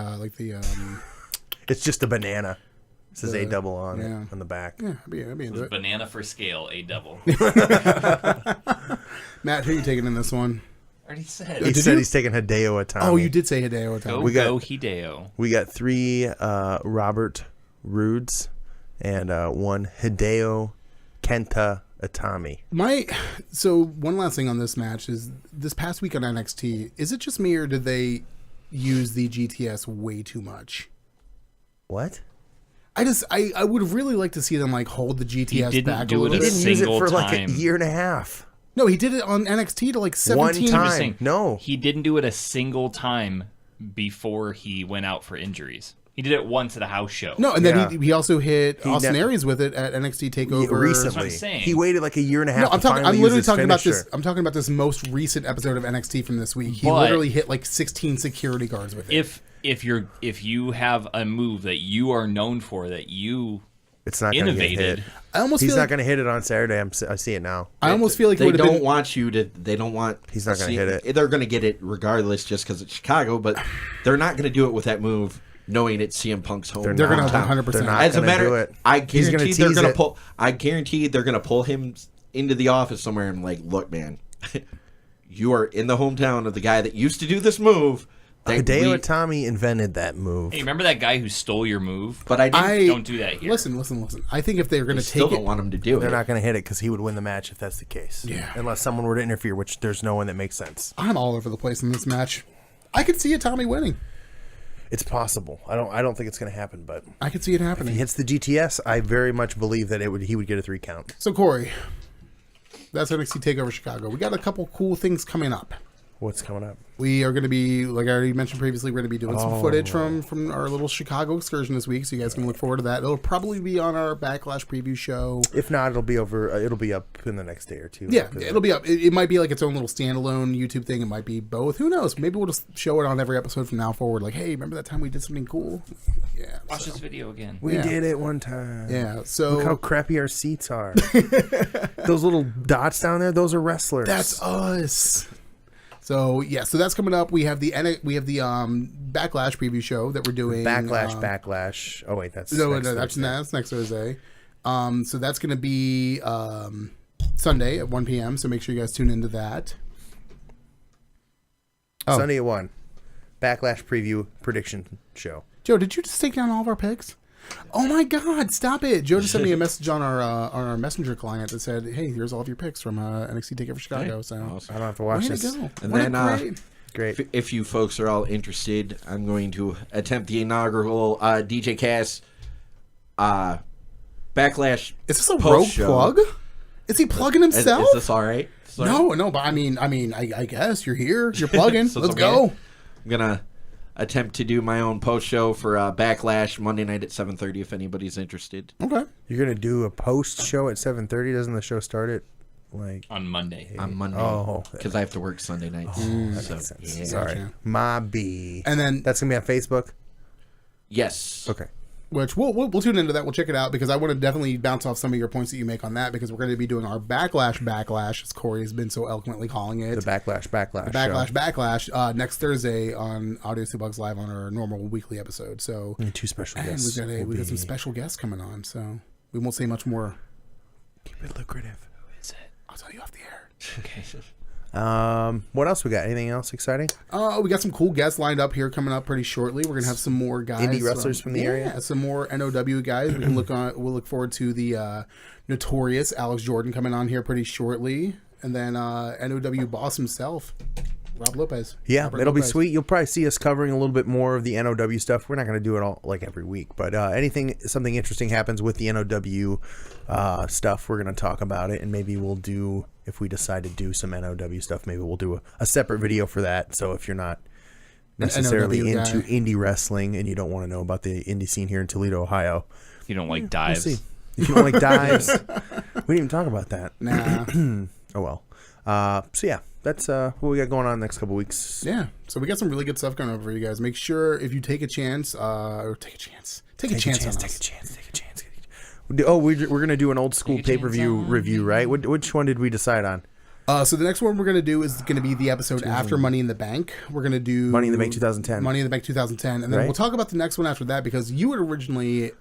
It's just a banana. It says A double on yeah. it on the back. yeah, I'd be into it. Banana for scale, a double. Matt, who are you taking in this one? Already said. He said he's taking Hideo Itami. Oh, you did say Hideo Itami. Go, got- go Hideo. We got 3 Robert Roodes and 1 Hideo Kenta Itami. So one last thing on this match is this past week on NXT, is it just me or did they use the GTS way too much? What? I would really like to see them like hold the GTS didn't back do a it little a bit. He didn't use it single for like a time. year and a half. No, he did it on NXT to like 17 One time. Just saying, No. he didn't do it a single time before he went out for injuries. He did it once at a house show. No, and then Yeah. he also hit Austin ne- Aries with it at NXT Takeover Recently. That's what I'm saying. He waited like a year and a half. No, I'm to talking. finally I'm literally use his talking about finisher. this. I'm talking about this most recent episode of NXT from this week. He But- literally hit like 16 security guards with it. If you have a move that you are known for that you It's not going to get innovated, hit. I almost He's feel not like going to hit it on Saturday. I see it now. I almost feel like it They would have don't been. want you to. They don't want. He's not gonna hit it. They're going to get it regardless, just because it's Chicago. But they're not going to do it with that move, knowing it's CM Punk's home. They're going to hometown. 100%. They're not As a gonna do matter, it. I He's gonna guarantee they're tease going to it. pull. I guarantee they're going to pull him into the office somewhere and like, look, man, you are in the hometown of the guy that used to do this move. that Hideo we- Itami invented that move. hey, remember that guy who stole your move? But I didn't. Don't do that here. Listen. I think if they're going to Still take don't it, want him to do They're it. not going to hit it because he would win the match if that's the case. Yeah. Unless someone were to interfere, which there's no one that makes sense. I'm all over the place in this match. I could see Tommy winning. It's possible. I don't think it's going to happen, but I could see it if happening. he hits the GTS, I very much believe that he would get a 3 count. So Corey, that's NXT Takeover Chicago. We got a couple cool things coming up. What's coming up? We are going to be, like I already mentioned previously, we're going to be doing some footage Oh. from our little Chicago excursion this week, so you guys can look forward to that. It'll probably be on our Backlash preview show. If not, it'll be over. It'll be up in the next day or two. Yeah, it'll be up. It might be like its own little standalone YouTube thing. It might be both. Who knows? Maybe we'll just show it on every episode from now forward. Like, hey, remember that time we did something cool? Yeah. Watch this video again. We Yeah. did it one time. Yeah. So Look how crappy our seats are. Those little dots down there, those are wrestlers. that's us. So yeah, so that's coming up. We have the Backlash preview show that we're doing. Backlash. Oh wait, that's No, next that's Thursday. next Thursday. So that's going to be Sunday at 1 p.m. So make sure you guys tune into that. Oh. Sunday at 1. Backlash preview prediction show. Joe, did you just take down all of our picks? Oh my God! Stop it! Joe just sent me a message on our messenger client that said, "Hey, here's all of your picks from NXT Takeover Chicago." So I don't have to watch way this. to go! And What a then, great- Great. If you folks are all interested, I'm going to attempt the inaugural DJ Cast Backlash. is this a post rogue show. plug? Is he plugging Is himself? this all right? Sorry. No, but I mean, I guess you're here. You're plugging. So it's Let's okay. go. I'm gonna attempt to do my own post show for Backlash Monday night at 7:30. If anybody's interested. Okay. You're gonna do a post show at 7:30. Doesn't the show start at like? On Monday. On Monday, Oh. because I have to work Sunday nights. So, Makes sense. yeah. Sorry, Gotcha. my B. And then That's gonna be on Facebook. Yes. Okay. which we'll tune into that. We'll check it out because I want to definitely bounce off some of your points that you make on that because we're going to be doing our backlash, as Corey has been so eloquently calling it. The backlash show. Backlash next Thursday on Audio Suplex Live on our normal weekly episode. So And 2 special and guests. we got some special guests coming on. So we won't say much more. Keep it lucrative. Who is it? I'll tell you off the air. Okay. What else we got? Anything else exciting? We got some cool guests lined up here coming up pretty shortly. We're gonna have some more guys, Indie wrestlers from the area? some more NOW guys. We can we'll look forward to the notorious Alex Jordan coming on here pretty shortly, and then NOW boss himself, Rob Lopez. Yeah, Robert it'll be Lopez. sweet. You'll probably see us covering a little bit more of the NOW stuff. We're not going to do it all like every week, but something interesting happens with the NOW stuff, we're going to talk about it, and maybe we'll do, if we decide to do some NOW stuff, maybe we'll do a separate video for that. So if you're not necessarily NOW into guy. indie wrestling and you don't want to know about the indie scene here in Toledo, Ohio, You don't like we'll dives. see. If you don't like dives, we didn't even talk about that. Nah. Oh well. So yeah, that's what we got going on the next couple weeks. Yeah, so we got some really good stuff coming up for you guys. Make sure if you take a chance, take a chance on us. Take a chance. Oh, we're gonna do an old school Take a chance pay-per-view on review, right? Which one did we decide on? So the next one we're going to do is going to be the episode after Money in the Bank. We're going to do Money in the Bank 2010. Money in the Bank 2010, and then Right. we'll talk about the next one after that because you had originally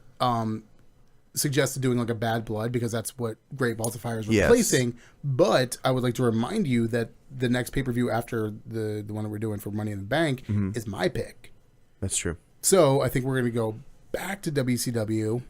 suggested doing like a Bad Blood because that's what Great Balls of Fire is Yes. replacing. But I would like to remind you that the next pay-per-view after the one that we're doing for Money in the Bank is my pick. That's true. So I think we're going to go back to WCW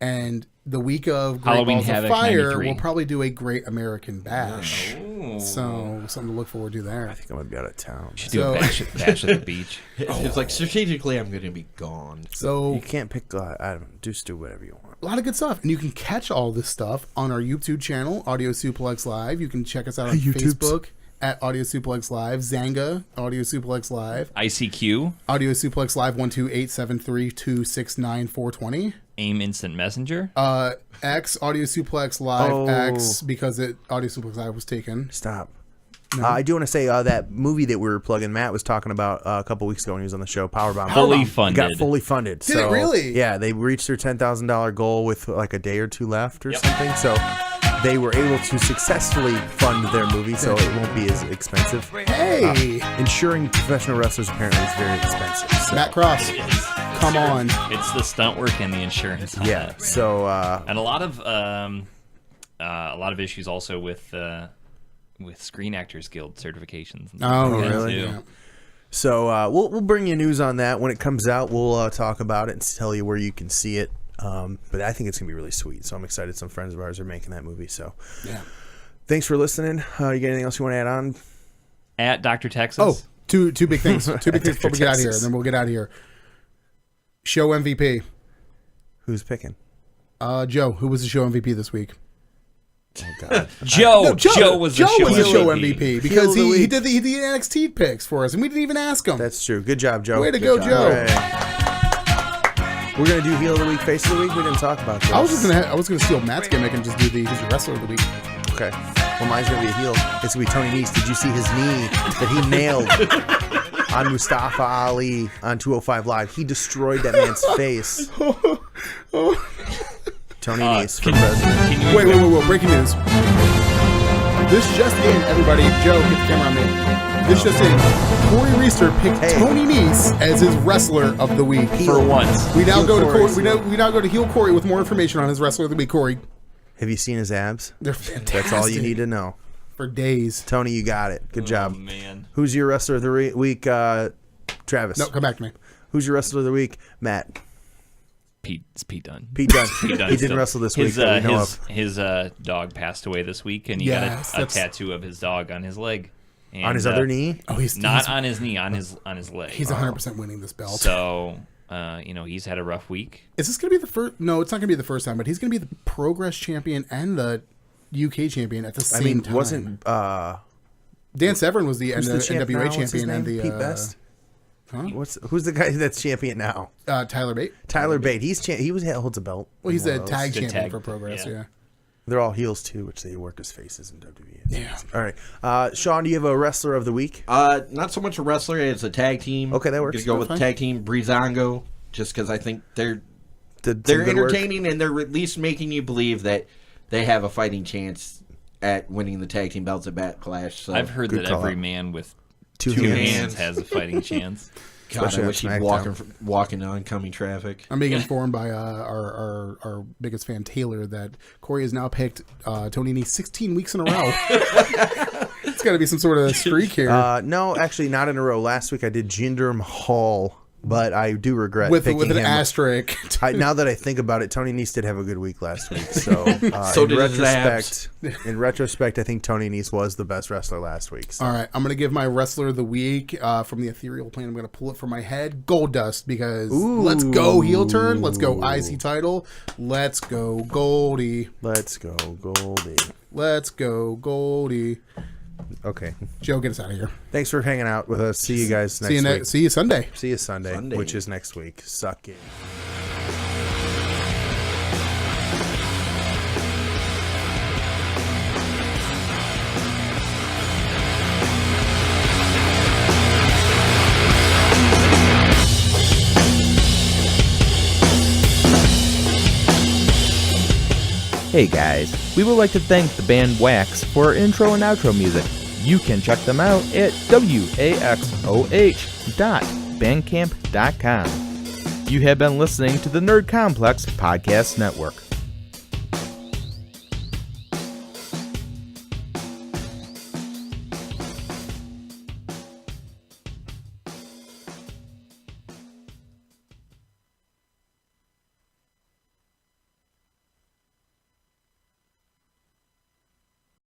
And the week of Great Halloween Balls of Havoc Fire, 93. we'll probably do a Great American Bash. Oh. So something to look forward to there. I think I'm gonna be out of town. Should do a bash at the beach. It's like strategically, I'm going to be gone. So You can't pick. I don't just do whatever you want. a lot of good stuff, and you can catch all this stuff on our YouTube channel, Audio Suplex Live. You can check us out on YouTubes. Facebook at Audio Suplex Live, Zanga Audio Suplex Live, ICQ, Audio Suplex Live 12873269420. AIM Instant Messenger. X Audio Suplex Live Oh. X because Audio Suplex Live was taken. Stop. I do want to say that movie that we were plugging, Matt was talking about a couple weeks ago when he was on the show, Powerbomb. Fully It funded. got fully funded. Did it really? Yeah, they reached their $10,000 goal with like a day or two left or Yep. something. So they were able to successfully fund their movie, so it won't be as expensive. Hey, Insuring professional wrestlers apparently is very expensive. So, Matt Cross, come on. It's the stunt work and the insurance. On yeah. that. So And a lot of issues also with Screen Actors Guild certifications. And stuff Oh, like that, really? too. Yeah. So we'll bring you news on that when it comes out. We'll talk about it and tell you where you can see it. But I think it's gonna be really sweet. So I'm excited. Some friends of ours are making that movie. So Yeah. thanks for listening. You got anything else you want to add on? At Dr. Texas. Oh, two big things. Two big things before we get out of here, and Texas. then we'll get out of here. Show MVP. Who's picking? Joe, who was the show MVP this week? Oh God. Joe. Joe was the show MVP because Heel of the he week. did the NXT picks for us, and we didn't even ask him. That's true. Good job, Joe. Way to Good go, job. Joe. Hooray. We're gonna do heel of the week, face of the week. We didn't talk about this. I was gonna steal Matt's gimmick and just do who's the wrestler of the week. Okay. Well, mine's gonna be a heel. It's gonna be Tony Nese. Did you see his knee that he nailed on Mustafa Ali on 205 Live? He destroyed that man's face. Tony Nese for president. Wait! Breaking news. This just in, everybody. Joe, get the camera on me. This just in. Corey Reister picked Hey. Tony Nese as his wrestler of the week. For once. We now Heel go to Corey. Corey. We now go to heel Corey with more information on his wrestler of the week. Corey, Have you seen his abs? they're fantastic. That's all you need to know. For days. Tony, you got it. Good job. Oh, man. Who's your wrestler of the week? Travis. No, come back to me. Who's your wrestler of the week? Matt. It's Pete Dunne. Pete Dunne. Pete Dunne He still. didn't wrestle this his, week that we know his, of. his dog passed away this week, and he Yes, got a that's- tattoo of his dog on his leg. And, On his other knee? Oh, he's Not on his knee, on his leg. He's 100% winning this belt. So, he's had a rough week. Is this going to be the first? No, it's not going to be the first time. But he's going to be the Progress champion and the UK champion at the same time. wasn't Dan Severn was the who's the champ now? NWA What's his champion and name? the Pete Best? huh? Who's the guy that's champion now? Tyler Bate. Tyler Bate. He holds a belt. Well, he's One the of those. tag Good champion tag. for Progress. Yeah. Yeah. They're all heels too, which they work as faces in WWE. Yeah. All right, Sean, do you have a wrestler of the week? Not so much a wrestler as a tag team. Okay, that works. I'm gonna go with Fine. tag team Breezango, just because I think they're Did some good work? entertaining and they're at least making you believe that they have a fighting chance at winning the tag team belts at Backlash. So I've heard good that call every out. man with Two two hands. hands has a fighting chance. God, Especially I on wish he'd SmackDown. walking oncoming traffic. I'm being informed by our biggest fan Taylor that Corey has now picked Tony Nese 16 weeks in a row. It's got to be some sort of streak here. No, actually, not in a row. Last week I did Jinder Mahal, but I do regret with picking an him. asterisk. Now that I think about it, Tony Nese did have a good week last week. So, So in did his abs. retrospect, I think Tony Nese was the best wrestler last week. So. All right, I'm going to give my wrestler of the week from the ethereal plane. I'm going to pull it from my head. Goldust, because let's go heel turn. Let's go IC title. Let's go Goldie. Let's go, Goldie. Let's go Goldie. Okay. Joe, get us out of here. Thanks for hanging out with us. See you guys next week. See you Sunday. See you Sunday, Sunday. which is next week. Suck it. Hey guys, we would like to thank the band Wax for our intro and outro music. You can check them out at waxoh.bandcamp.com. You have been listening to the Nerd Complex Podcast Network.